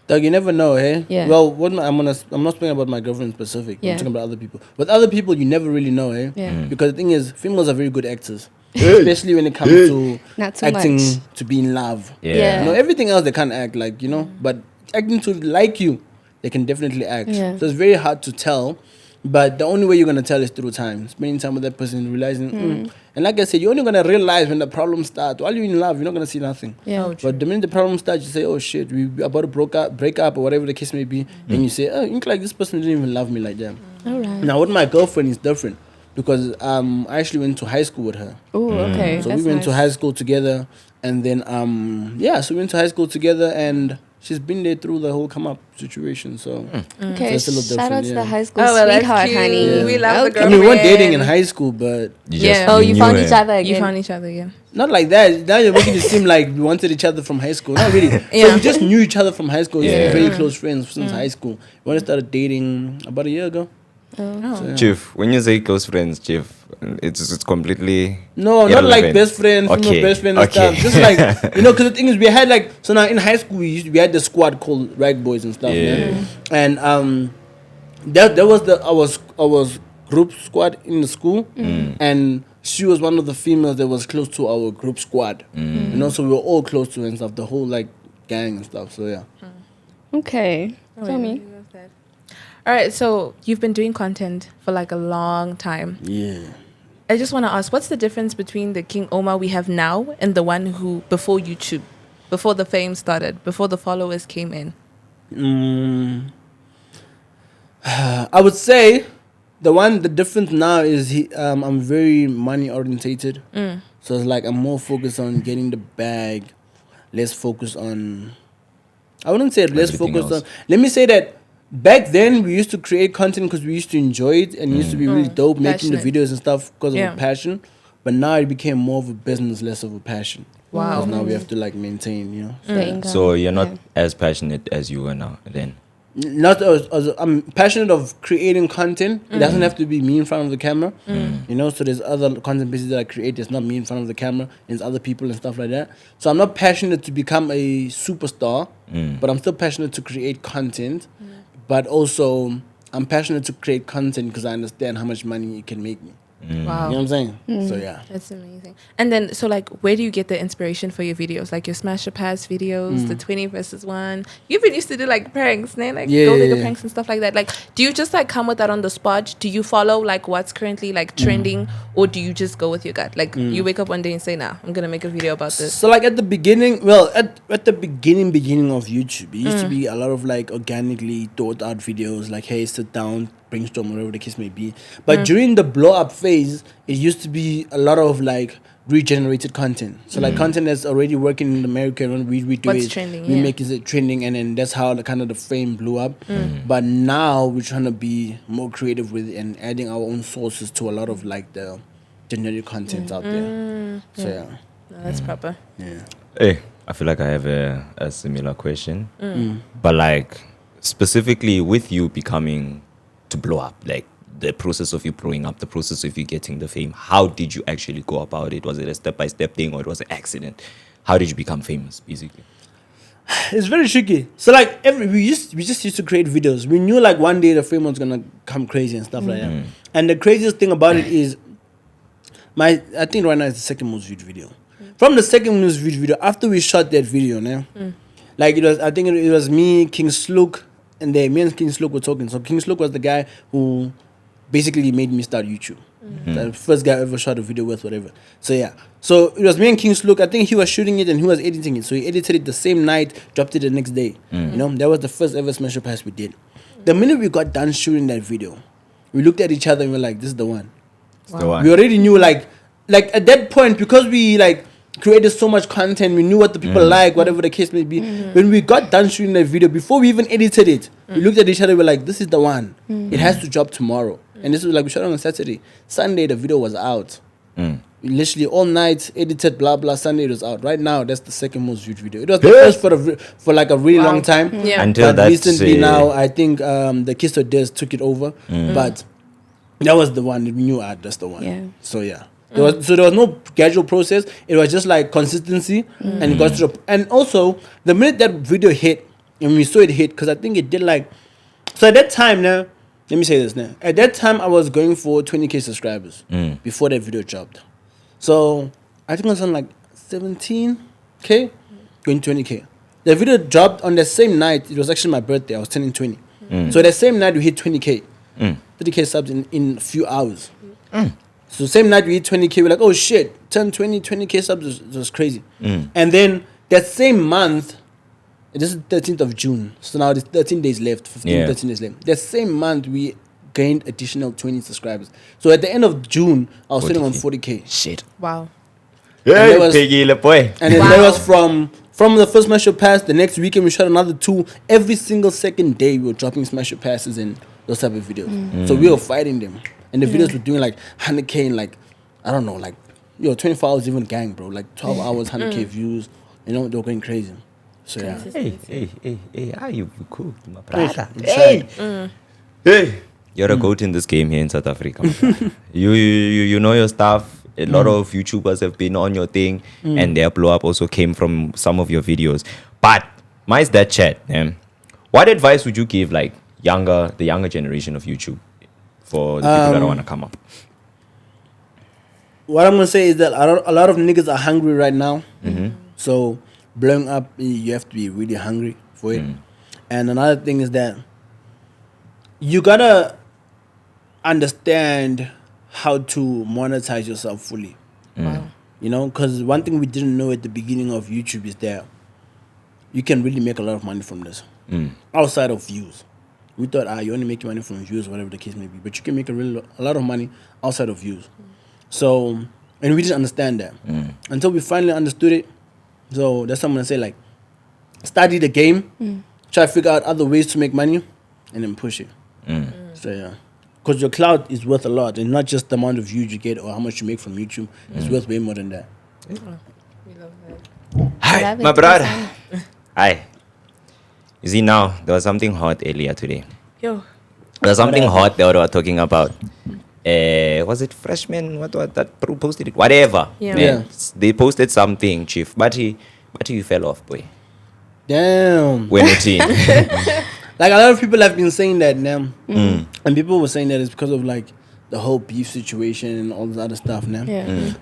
Doug, you never know, eh? Yeah. Well, I'm not speaking about my girlfriend specific. Yeah. I'm talking about other people. With other people, you never really know, eh? Yeah. Because the thing is, females are very good actors. Especially when it comes to Not so acting much. to be in love. Yeah. You know, everything else they can't act but acting to like you, they can definitely act. Yeah. So it's very hard to tell But the only way you're gonna tell is through time, spending time with that person, realizing. And like I said, you're only gonna realize when the problems start. While you're in love, you're not gonna see nothing. Yeah. Oh, true. But the minute the problem starts, you say, "Oh shit, we about to break up, or whatever the case may be," and you say, "Oh, you like this person didn't even love me like that." All right. Now with my girlfriend, it's different because I actually went to high school with her. Oh, okay. So That's we went to nice. high school together, and then so we went to high school together, and she's been there through the whole come up situation. So Okay, it's a little shout out different, to yeah. the high school Oh, well, that's sweetheart, cute. honey. We love the Okay. I mean, we weren't dating in girlfriend. high school, but Yeah. Oh, you knew found her. each other You again. found each other again. not like that. Now you're making it seem like we wanted each other from high school. Not really. So Yeah. we just knew each other from high school. We Yeah. were very close friends since high school. We only started dating about a year ago. Oh. So, yeah. Chief, when you say close friends, Chief, it's completely No, not like irrelevant. best friend, female Okay, best friend and okay. stuff. Just like, because the thing is, we had like, so now in high school, we had the squad called Rag Boys and stuff. Yeah. And that was our group squad in the school. And she was one of the females that was close to our group squad. You know, so we were all close to her and stuff, the whole like gang and stuff. So yeah. Okay. Oh, Tell yeah, me. I love that. All right, so you've been doing content for like a long time. Yeah. I just want to ask, what's the difference between the King Oumar we have now and the one who before YouTube, before the fame started, before the followers came in? I would say the difference now is I'm very money orientated. So it's like I'm more focused on getting the bag, less focused on. I wouldn't say less Everything focused else. on. Let me say that back then we used to create content because we used to enjoy it and it used to be really dope making the Passionate. videos and stuff because Yeah. of a passion. But now it became more of a business, less of a passion. Wow. 'Cause now we have to like maintain, you know. The income. So you're not Yeah. as passionate as you were now then. Not as I'm passionate of creating content. It doesn't have to be me in front of the camera, you know. So there's other content pieces that I create. It's not me in front of the camera. It's other people and stuff like that. So I'm not passionate to become a superstar, but I'm still passionate to create content. But also, I'm passionate to create content because I understand how much money it can make me. Wow. You know what I'm saying? So yeah. That's amazing. And then, so like, where do you get the inspiration for your videos? Like your Smash or Pass videos, the 20 versus 1. You even used to do like pranks, né? Like Yeah, go yeah, bigger yeah. pranks and stuff like that. Like, do you just like come with that on the spot? Do you follow like what's currently like trending, or do you just go with your gut? Like you wake up one day and say, "Nah, I'm gonna make a video about this." So like at the beginning, well, at the beginning of YouTube, it used to be a lot of like organically thought out videos, like hey, sit down, brainstorm, whatever the case may be. But during the blow up phase, it used to be a lot of like regenerated content. So like content that's already working in America, and we do What's it, trending, we yeah. make it trending, and then that's how the kind of the fame blew up. But now we're trying to be more creative with it and adding our own sources to a lot of like the generic content out there. So yeah. No, that's proper. Yeah. Hey, I feel like I have a similar question. But like specifically with you becoming to blow up, like the process of you blowing up, the process of you getting the fame, how did you actually go about it? Was it a step-by-step thing or it was an accident? How did you become famous, basically? It's very tricky. So like we just used to create videos. We knew like one day the fame was gonna come crazy and stuff like that. And the craziest thing about it is I think right now it's the second most viewed video. From the second most viewed video, after we shot that video, like I think it was me, King Slook, and me and King Slook were talking. So King Slook was the guy who basically made me start YouTube. The first guy I ever shot a video with, whatever. So yeah. So it was me and King Slook. I think he was shooting it and he was editing it. So he edited it the same night, dropped it the next day. You know, that was the first ever Smash or Pass we did. The minute we got done shooting that video, we looked at each other and we were like, this is the one. The one. We already knew like at that point, because we like created so much content, we knew what the people like, whatever the case may be. When we got done shooting that video, before we even edited it, we looked at each other, we were like, this is the one. It has to drop tomorrow. And this was like, we shot on a Saturday. Sunday the video was out. We literally all night edited, blah blah. Sunday it was out. Right now that's the second most viewed video. It was the first for like a really long time. Yeah. Until But that recently now I think the Kiss or Des took it over. But that was the one that we knew that's the one. Yeah. So yeah. There was no gradual process. It was just like consistency and it got to the, and also the minute that video hit and we saw it hit, because I think it did like, so at that time now, let me say this now. At that time I was going for 20k subscribers before that video dropped. So I think I was on like 17k, going 20k. The video dropped on the same night. It was actually my birthday. I was turning 20. So that same night we hit 20k. 30K subs in a few hours. So same night we hit 20K, we're like, oh shit, 20K subs was crazy. And then that same month, this is 13th of June, so now there's 13 days left, 13 days left. That same month we gained additional 20 subscribers. So at the end of June, I was sitting on 40K. Shit. Wow. Hey, was- Peggy Le Boy. And then that was from the first Smash Your Pass. The next weekend we shot another 2. Every single second day we were dropping Smash Your Passes and those type of videos. So we were fighting them. And the videos were doing like 100K in like, I don't know, like, 24 hours even gang, bro. Like 12 hours, 100K views. You know, they were going crazy. So yeah. Hey, how you cool, my brother? Hey. You're a goat in this game here in South Africa. you know your stuff. A lot of YouTubers have been on your thing, and their blow up also came from some of your videos. But mine's that chat. What advice would you give like the younger generation of YouTube for the people that want to come up? What I'm gonna say is that a lot of niggas are hungry right now. So blowing up, you have to be really hungry for it. And another thing is that you gotta understand how to monetize yourself fully. You know, because one thing we didn't know at the beginning of YouTube is that you can really make a lot of money from this outside of views. We thought, you only make money from views, whatever the case may be, but you can make a lot of money outside of views. So, and we didn't understand that until we finally understood it. So that's what I'm gonna say, like, study the game, try to figure out other ways to make money, and then push it. So yeah, because your clout is worth a lot, and not just the amount of views you get or how much you make from YouTube. It's worth way more than that. We love that. Hi, my brother. Hi. You see now, there was something hot earlier today. Yo. There was something hot they were talking about. Was it freshman? What that posted it? Whatever. Yeah. They posted something, Chief. But you fell off, boy. Damn. When it in. Like a lot of people have been saying that now, and people were saying that it's because of like the whole beef situation and all this other stuff now.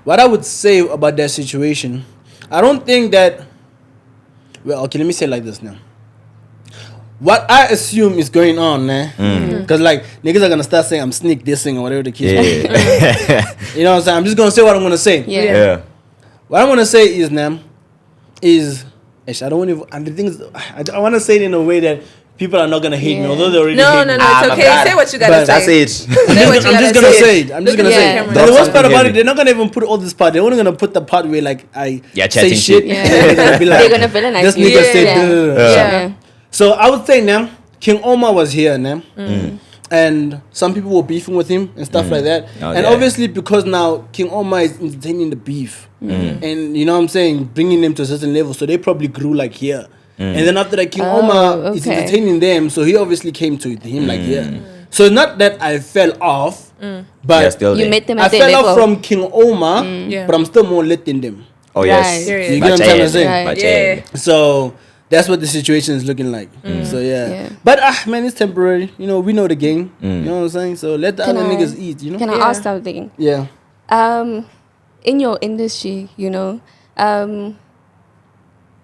What I would say about that situation, I don't think that. Well, okay, let me say it like this now. What I assume is going on, because like niggas are gonna start saying I'm sneak dissing or whatever the case. You know what I'm saying? I'm just gonna say what I'm gonna say. Yeah. What I'm gonna say is I don't want to. And the thing is, I want to say it in a way that people are not gonna hate me, although they already hate me. No, it's okay. Say what you gotta say. That's it. Say what you I'm just gotta gonna say. say it. I'm just gonna say it. Yeah. But the worst part about it, they're not gonna even put all this part. They're only gonna put the part where like I say chatting shit. shit. And they're gonna be like, They're gonna villainize this you. nigga said. Yeah. So I would say now, King Oumar was here now, and some people were beefing with him and stuff like that. And obviously because now King Oumar is entertaining the beef, and you know what I'm saying, bringing them to a certain level, so they probably grew like here. And then after that, King Oumar is entertaining them, so he obviously came to him like here. So not that I fell off, but still You there. met them I at their fell level. off from King Oumar, but I'm still more lit than them. Oh yes. Right. You get what I'm trying to say? Right. Yeah. So that's what the situation is looking like. So yeah. But man, it's temporary. You know, we know the game. You know what I'm saying? So let the other niggas eat. You know? Can I Yeah. ask something? Yeah. In your industry, you know,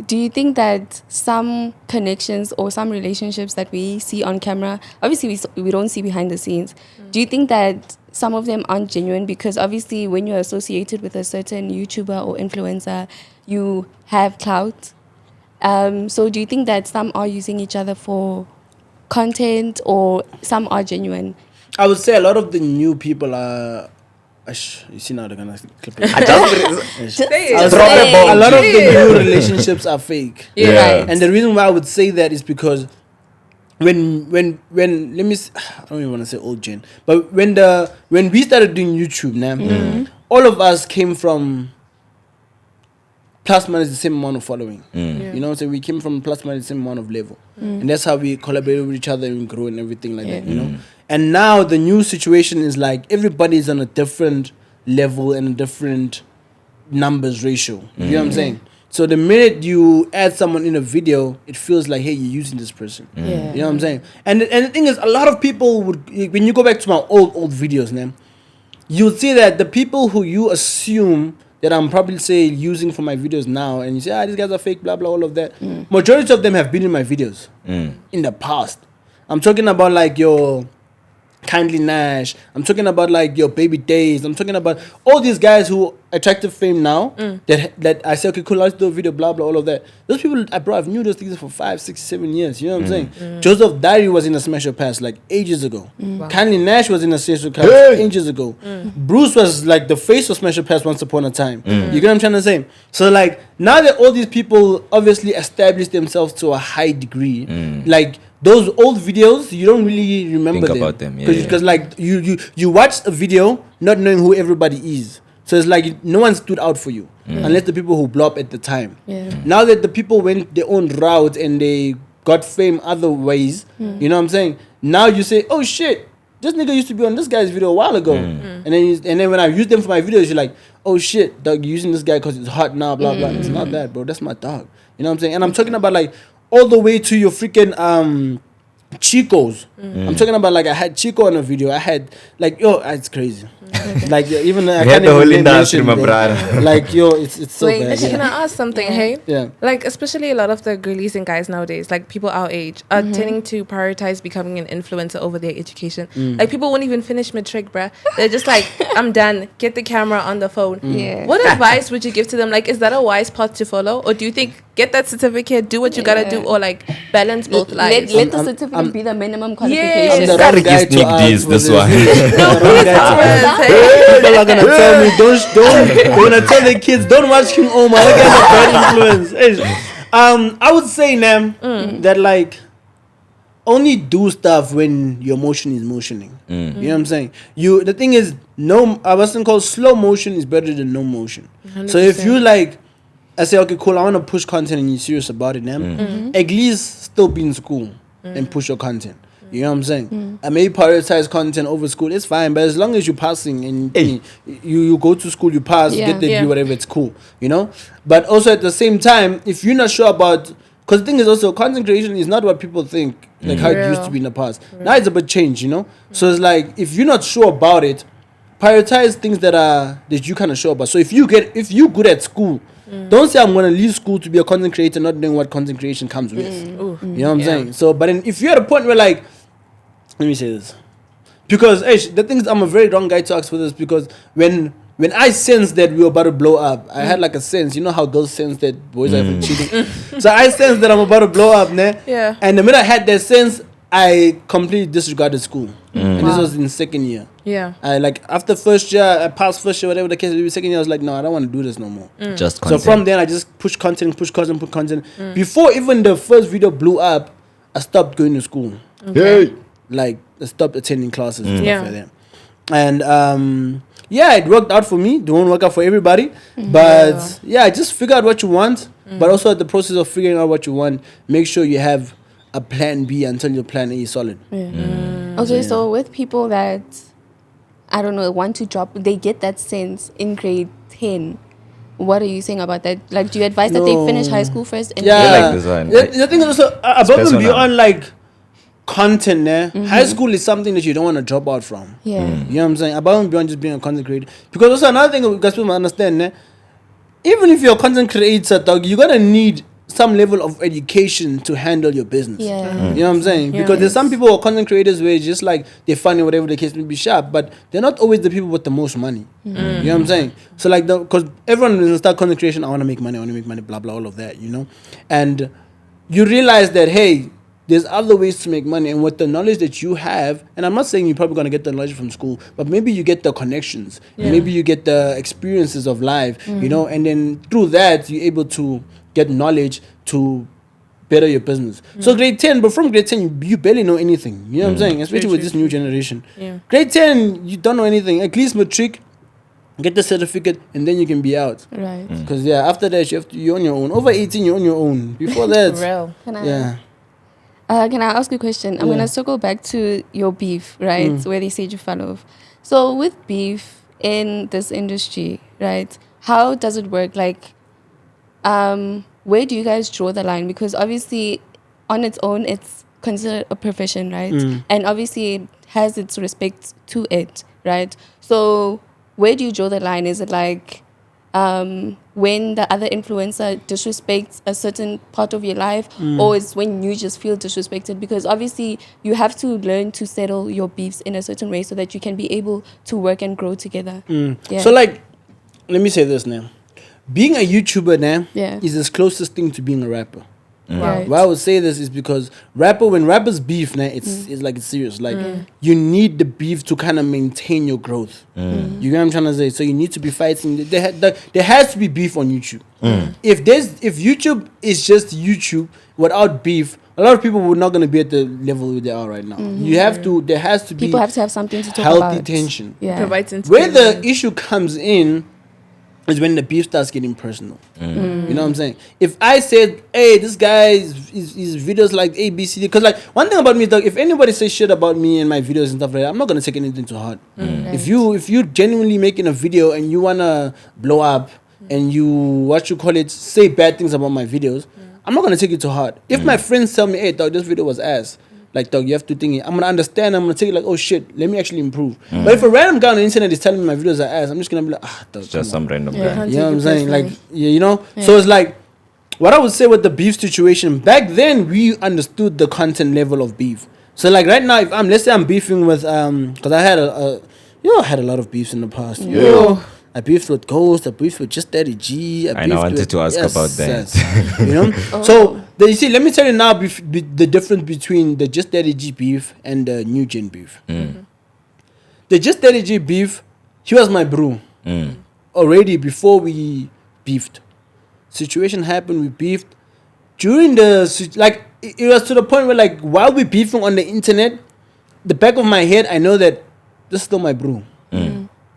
do you think that some connections or some relationships that we see on camera, obviously we don't see behind the scenes, do you think that some of them aren't genuine? Because obviously when you're associated with a certain YouTuber or influencer, you have clout. So do you think that some are using each other for content or some are genuine? I would say a lot of the new people are. You see now they're gonna clip it. I just Say I it. was Drop saying, a bomb. a lot of the new relationships are fake. Yeah. And the reason why I would say that is because when let me I don't even want to say old gen, but when we started doing YouTube now, all of us came from plus minus the same amount of following. You know what I'm saying? We came from plus minus the same amount of level. And that's how we collaborate with each other and grow and everything like that, you know? And now the new situation is like everybody's on a different level and a different numbers ratio. You know what I'm saying? So the minute you add someone in a video, it feels like, hey, you're using this person. Yeah. You know what I'm saying? And the thing is, a lot of people would, when you go back to my old videos, man, you'll see that the people who you assume that I'm probably say using for my videos now, and you say, these guys are fake, blah blah, all of that. Majority of them have been in my videos in the past. I'm talking about like your Kindly Nash. I'm talking about like your Baby Days. I'm talking about all these guys who attractive fame now. That I say, okay, cool, let's do a video, blah blah, all of that. Those people, I've knew those things for 5, 6, 7 years. You know what I'm saying? Joseph Diary was in a Smash Your Pass like ages ago. Wow. Kindly Nash was in a Smash Your Pass ages ago. Bruce was like the face of Smash Your Pass once upon a time. You get what I'm trying to say? So like now that all these people obviously established themselves to a high degree, like those old videos, you don't really remember Think about them, because like you watch a video not knowing who everybody is. So it's like no one stood out for you unless the people who blew up at the time. Now that the people went their own route and they got fame other ways, you know what I'm saying? Now you say, oh shit, this nigga used to be on this guy's video a while ago. And then when I use them for my videos, you're like, oh shit, dog, you're using this guy because it's hot now, blah blah. It's not that, bro. That's my dog. You know what I'm saying? And I'm talking about like all the way to your freaking Chicos. I'm talking about like I had Chico on a video. I had like it's crazy. Like even I We had can't the whole even industry, mention, my bro. brother. Like it's so Wait, bad. Actually, can Yeah. I ask something? Hey, Yeah. like especially a lot of the girlies and guys nowadays, like people our age, are tending to prioritize becoming an influencer over their education. Like people won't even finish matric, bruh. They're just like, I'm done. Get the camera on the phone. Yeah. What advice would you give to them? Like, is that a wise path to follow, or do you think get that certificate, do what you gotta do, or like balance both lives? Let the certificate be the minimum qualification. Yes. I'm the Gotta wrong guy give to sneak ask deals, for this one. No, I'm the wrong please guy to tell ask. us. Hey. People are gonna tell me don't they're gonna tell their kids don't watch King Oumar. That guy's a bad influence. Hey, I would say that like only do stuff when your motion is motioning. You know what I'm saying? The thing is I wasn't called slow motion is better than no motion. So if you like I say okay cool I want to push content and you're serious about it, at least still be in school and push your content. You know what I'm saying? I may prioritize content over school. It's fine, but as long as you're passing and you go to school, you pass, Yeah. get the degree, Yeah. whatever, it's cool. You know. But also at the same time, if you're not sure about, because the thing is also content creation is not what people think like how it used to be in the past. Now it's a bit changed, you know. So it's like if you're not sure about it, prioritize things that you kind of sure about. So if you good at school. Don't say I'm gonna leave school to be a content creator, not knowing what content creation comes with. You know what I'm saying? So, but then if you're at a point where like, let me say this, because the thing is, I'm a very wrong guy to ask for this because when I sensed that we were about to blow up, I had like a sense. You know how girls sense that boys are cheating. So I sensed that I'm about to blow up, né? Yeah. And the minute I had that sense, I completely disregarded school, and this was in second year. Yeah. I like after first year, I passed first year, whatever the case. Maybe second year, I was like, no, I don't want to do this no more. Just So content. from then, I just push content. Before even the first video blew up, I stopped going to school. Hey. Like I stopped attending classes and stuff Yeah. like that. And it worked out for me. It won't work out for everybody, but just figure out what you want. But also at the process of figuring out what you want, make sure you have a plan B until your plan A is solid. Okay, so with people that, I don't know, want to drop, they get that sense in grade 10. What are you saying about that? Like, do you advise that they finish high school first? And Yeah, like this one. The thing is also above and personal. beyond like content. High school is something that you don't want to drop out from. Yeah. You know what I'm saying? Above and beyond just being a content creator. Because also another thing you guys people understand, even if you're a content creator, dog, you're gonna need some level of education to handle your business. Yeah. You know what I'm saying? Yeah. Because there's some people who are content creators where it's just like they're funny, whatever the case may be, sharp, but they're not always the people with the most money. You know what I'm saying? So like, because everyone when they start content creation, I want to make money, blah blah, all of that, you know, and you realize that hey, there's other ways to make money, and with the knowledge that you have, and I'm not saying you're probably gonna get the knowledge from school, but maybe you get the connections, maybe you get the experiences of life, you know, and then through that you're able to get knowledge to better your business. So grade 10, but from grade 10 you barely know anything. You know what I'm saying? Especially with this new generation. Yeah. Grade 10 you don't know anything. At least matric, get the certificate, and then you can be out. Right. Because after that you're on your own. Over 18 you're on your own. Before that, Real. Can I ask you a question? I'm Yeah. going to circle back to your beef, right? Where they said you FALLOFF. So with beef in this industry, right? How does it work? Like, where do you guys draw the line? Because obviously on its own, it's considered a profession, right? And obviously it has its respect to it, right? So where do you draw the line? Is it like, when the other influencer disrespects a certain part of your life, or it's when you just feel disrespected, because obviously you have to learn to settle your beefs in a certain way so that you can be able to work and grow together. Yeah. So like, let me say this now. Being a YouTuber now Yeah. is the closest thing to being a rapper. Right. Why I would say this is because when rappers beef now, it's like it's serious. Like you need the beef to kind of maintain your growth. You get what I'm trying to say? So you need to be fighting. There has to be beef on YouTube. If YouTube is just YouTube without beef, a lot of people were not going to be at the level they are right now. You have to. There has to be. People have to have something to talk healthy about. tension. Yeah. Provides Where the entertainment. issue comes in is when the beef starts getting personal. You know what I'm saying? If I said, hey, this guy his videos like ABC, because like one thing about me, dog, if anybody says shit about me and my videos and stuff like that, I'm not gonna take anything to heart. If you genuinely making a video and you wanna blow up and you say bad things about my videos, I'm not gonna take it to heart. If my friends tell me, hey, dog, this video was ass, like, dog, you have to think it. I'm gonna understand. I'm gonna take it like, oh shit, let me actually improve. But if a random guy on the internet is telling me my videos are ass, I'm just gonna be like, dog, It's just some random guy. you know what I'm saying? Like, personally. yeah, you know? So it's like, what I would say with the beef situation, back then we understood the content level of beef. So like right now, if let's say I'm beefing with, because I had I had a lot of beefs in the past. I beefed with Ghost, I beefed with Just Daddy G. I wanted to ask about that. Yes, you know? So, you see, let me tell you now the difference between the Just Daddy G beef and the New Gen beef. The Just Daddy G beef, he was my bro. Already before we beefed. Situation happened, we beefed. During it was to the point where, like, while we beefing on the internet, the back of my head, I know that this is still my bro.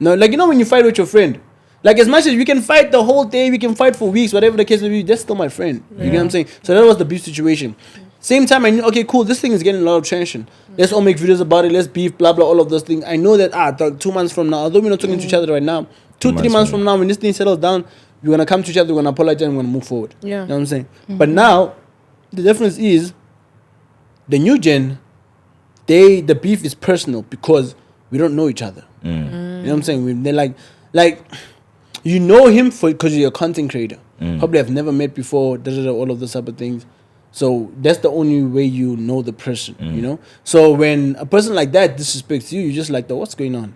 No, like, you know when you fight with your friend, like, as much as we can fight the whole day, we can fight for weeks, whatever the case may be, that's still my friend. You get what I'm saying? So that was the beef situation. Same time, I knew, okay, cool, this thing is getting a lot of traction. Let's all make videos about it, let's beef, blah, blah, all of those things. I know that 2 months from now, although we're not talking to each other right now, 2-3 months from now, when this thing settles down, we're going to come to each other, we're going to apologize, and we're going to move forward. Yeah. You know what I'm saying? But now, the difference is, the new gen, the beef is personal because we don't know each other. You know what I'm saying? They're like, you know him because you're a content creator. Probably have never met before, all of those type of things. So that's the only way you know the person, you know? So when a person like that disrespects you, you're just like, what's going on?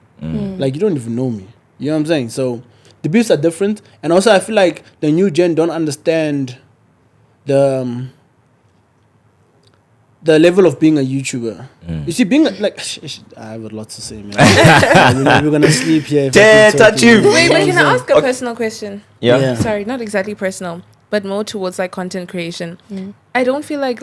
Like, you don't even know me. You know what I'm saying? So the beefs are different. And also, I feel like the new gen don't understand the level of being a YouTuber. You see, being like, I have a lot to say, man. We're gonna sleep here. Touch you. Wait, but can I ask a personal question? Yeah. Sorry, not exactly personal, but more towards like content creation. I don't feel like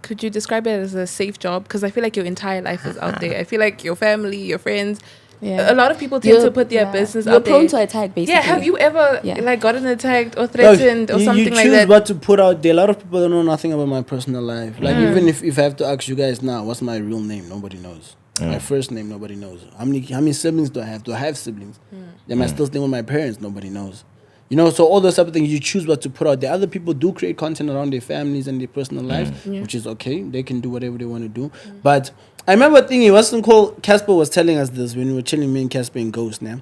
could you describe it as a safe job? Because I feel like your entire life is out there. I feel like your family, your friends, a lot of people tend to put their business You're out there. prone to attack, basically. Yeah, have you ever Yeah. like gotten attacked or threatened or something like You that? choose what to put out there. A lot of people don't know nothing about my personal life. Like, even if I have to ask you guys now, what's my real name? Nobody knows. My first name, nobody knows. How many siblings do I have? Do I have siblings? Am I still staying with my parents? Nobody knows. You know, so all those type of things, you choose what to put out there. Other people do create content around their families and their personal lives, which is okay. They can do whatever they want to do. But I remember thinking, wasn't called Casper was telling us this when we were chilling, me and Casper and Ghost now.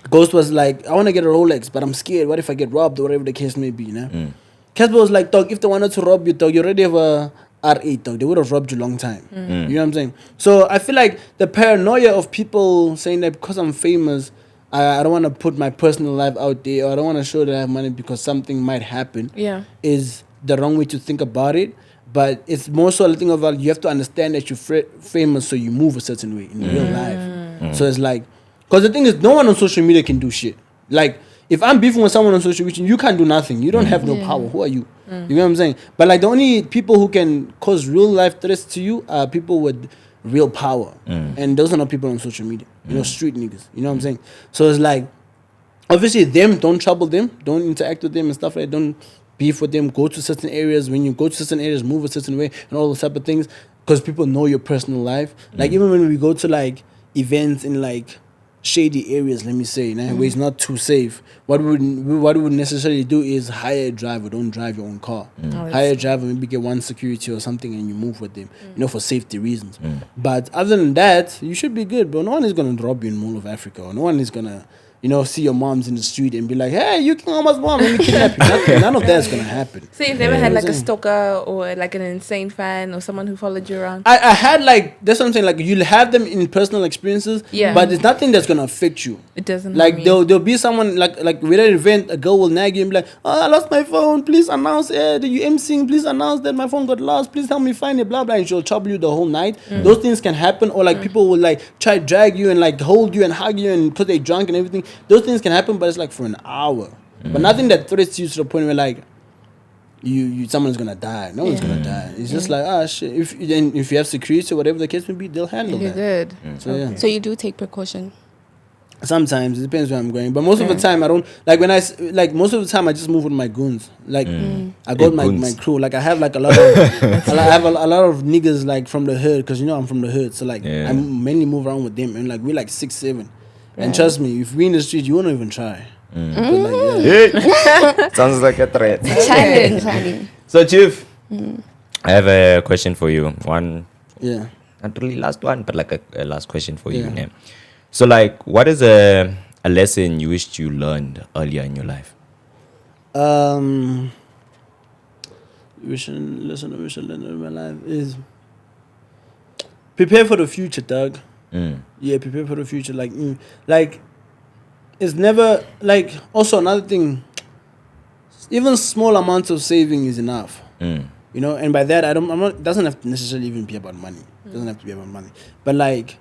Ghost was like, I want to get a Rolex, but I'm scared. What if I get robbed or whatever the case may be, you know? Casper was like, dog, if they wanted to rob you, dog, you already have a R8, dog. They would have robbed you a long time. You know what I'm saying? So I feel like the paranoia of people saying that because I'm famous, I don't want to put my personal life out there, or I don't want to show that I have money because something might happen, is the wrong way to think about it. But it's more so a thing of like, you have to understand that you're famous, so you move a certain way in real life. So it's like, because the thing is, no one on social media can do shit. Like, if I'm beefing with someone on social media, you can't do nothing. You don't have no power. Who are you? You know what I'm saying? But like, the only people who can cause real life threats to you are people with real power. And those are not people on social media. You know, street niggas. You know what I'm saying? So it's like, obviously don't trouble them. Don't interact with them and stuff like that. Don't beef with them. Go to certain areas. When you go to certain areas, move a certain way and all those type of things. Because people know your personal life. Like, even when we go to like events in like shady areas, let me say, where it's not too safe, what we would necessarily do is hire a driver. Don't drive your own car. Hire a driver, maybe get one security or something, and you move with them, you know, for safety reasons. But other than that, you should be good, bro. No one is gonna rob you in Mall of Africa, or no one is gonna see your moms in the street and be like, hey, you King Oumar's mom, let me kidnap you. None of that's gonna happen. So you've never had like a stalker or like an insane fan or someone who followed you around? I had like, that's what I'm saying, like you'll have them in personal experiences, but it's nothing that's gonna affect you. It doesn't. Like there'll be someone like with an event, a girl will nag you and be like, oh, I lost my phone, please announce it. You emceeing, please announce that my phone got lost, please help me find it, blah blah, and she'll trouble you the whole night. Those things can happen, or like people will like try to drag you and like hold you and hug you and because they're drunk and everything. Those things can happen, but it's like for an hour. But nothing that threats you to the point where like someone's gonna die. No one's gonna die. It's just like shit. If you have security or whatever the case may be, they'll handle You're that. good. So So you do take precaution. Sometimes it depends where I'm going, but most of the time I don't like most of the time I just move with my goons. Like I go with my crew. Like I have like a lot of I have a lot of niggas like from the hood because I'm from the hood. So like I mainly move around with them and like we're like 6, 7. And trust me, if we in the street, you won't even try. But like, Sounds like a threat. Challenge, honey. So, Chief, I have a question for you. One, not really last one, but like a last question for you. Yeah. So, like, what is a lesson you wished you learned earlier in your life? Wish I learned in my life is prepare for the future, dog. Yeah, prepare for the future. Like it's never like. Also, another thing, even small amounts of saving is enough. And by that I'm not. Doesn't have to necessarily even be about money. Doesn't have to be about money. But like,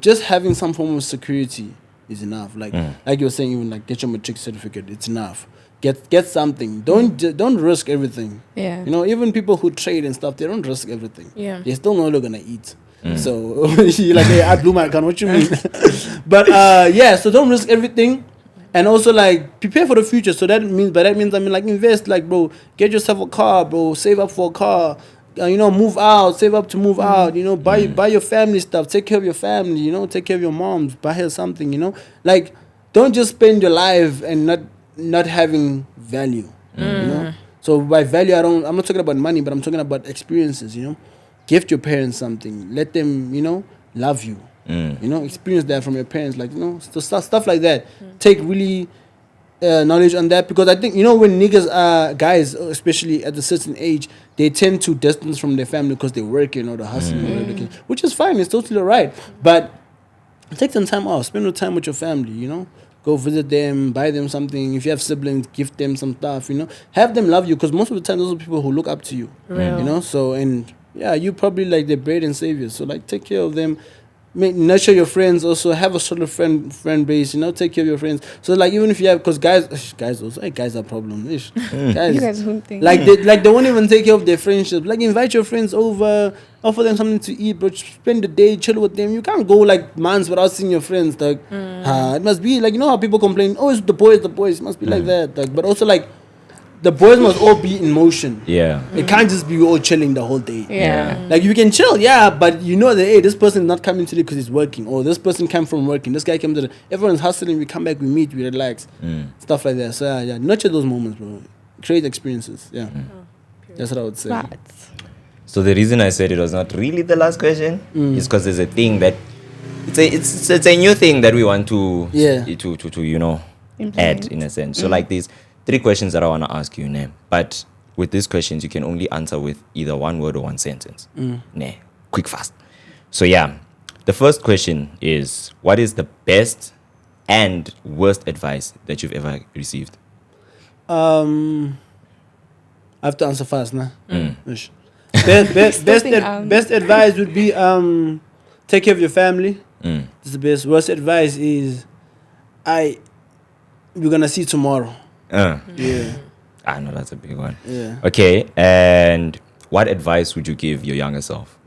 just having some form of security is enough. Like you were saying, even like get your matric certificate. It's enough. Get something. Don't risk everything. Yeah. Even people who trade and stuff, they don't risk everything. Yeah. They still know they're gonna eat. So you're like, hey, I blew my account. What you mean? But so don't risk everything, and also like prepare for the future. So that means I mean like invest. Like bro, get yourself a car, bro. Save up for a car. Move out. Save up to move out. Buy your family stuff. Take care of your family. Take care of your moms. Buy her something. Like don't just spend your life and not having value. So by value, I'm not talking about money, but I'm talking about experiences. Gift your parents something. Let them, love you. Experience that from your parents. Like, so stuff like that. Take really knowledge on that, because I think, when niggas, guys, especially at a certain age, they tend to distance from their family because they're working or they're hustling, which is fine. It's totally all right. But take some time off. Spend the time with your family, Go visit them, buy them something. If you have siblings, gift them some stuff, Have them love you, because most of the time, those are people who look up to you. So, and... yeah, you probably like their bread and savior. So like take care of them, nurture your friends. Also have a sort of friend base. Take care of your friends. So like even if you have, because guys also guys are problem. Guys, you guys won't think. Like they won't even take care of their friendships. Like invite your friends over, offer them something to eat, but spend the day, chill with them. You can't go like months without seeing your friends. Like it must be like how people complain. Oh, it's the boys. It must be like that. Like, but also like. The boys must all be in motion. Yeah. It can't just be all chilling the whole day. Yeah. Like you can chill, but that, hey, this person is not coming today because he's working. Or this person came from working. This guy came to everyone's hustling. We come back, we meet, we relax. Stuff like that. So nurture those moments, bro. Create experiences. Yeah. That's what I would say. Right. So the reason I said it was not really the last question is because there's a thing that it's a new thing that we want to add in a sense. So like these 3 questions that I want to ask you, but with these questions you can only answer with either one word or one sentence. Quick, fast. So the first question is, what is the best and worst advice that you've ever received? I have to answer fast, nah. Best advice would be take care of your family. That's the best. Worst advice is we're gonna see tomorrow. Yeah. I know that's a big one. Yeah. Okay, and what advice would you give your younger self?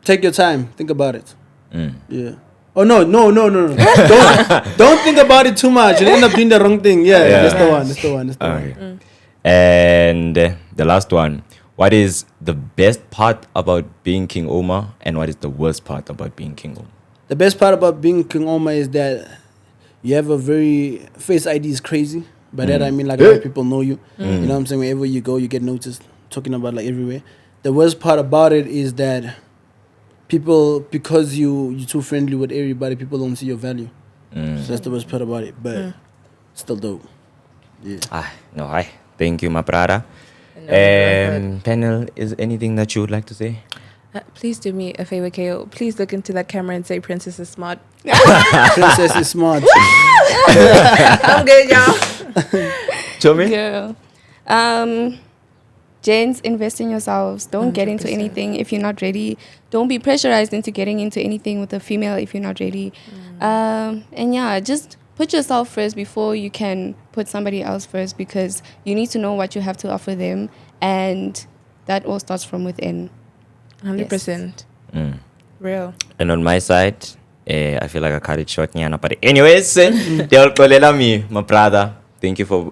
Take your time. Think about it. Yeah. Oh no! Don't think about it too much. You'll end up doing the wrong thing. Yeah. That's the one. Okay. And the last one. What is the best part about being King Oumar, and what is the worst part about being King Oumar? The best part about being King Oumar is that you have a very face ID is crazy. By that I mean like a lot of people know you. You know what I'm saying? Wherever you go, you get noticed. Talking about like everywhere. The worst part about it is that people, because you're too friendly with everybody, people don't see your value. So that's the worst part about it. But still dope. Yeah. No, thank you, my brother. Panel, is anything that you would like to say? Please do me a favor, KO. Please look into that camera and say Princess is smart. Princess is smart. I'm good, y'all. Chomi? Girl. Gents, invest in yourselves. Don't get into 100%. anything if you're not ready. Don't be pressurized into getting into anything with a female if you're not ready. And yeah, just put yourself first before you can put somebody else first, because you need to know what you have to offer them, and that all starts from within. 100%. Real. And on my side, I feel like I cut it short. But anyways, they'll call me, my brother. Thank you for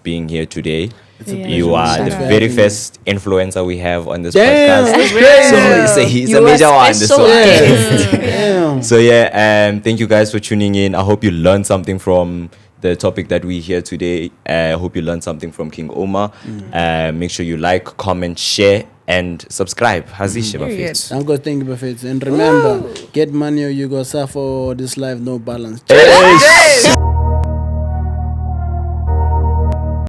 being here today. You are Shout the out. very first influencer we have on this Damn, podcast. that's crazy. So he's a You are major one. special. So, Damn. so yeah, thank you guys for tuning in. I hope you learned something from the topic that we hear today. I hope you learned something from King Oumar. Make sure you like, comment, share, and subscribe. Hazish, Period. Uncle, thank you, Buffett. And remember, get money or you go suffer this life, no balance. Yes.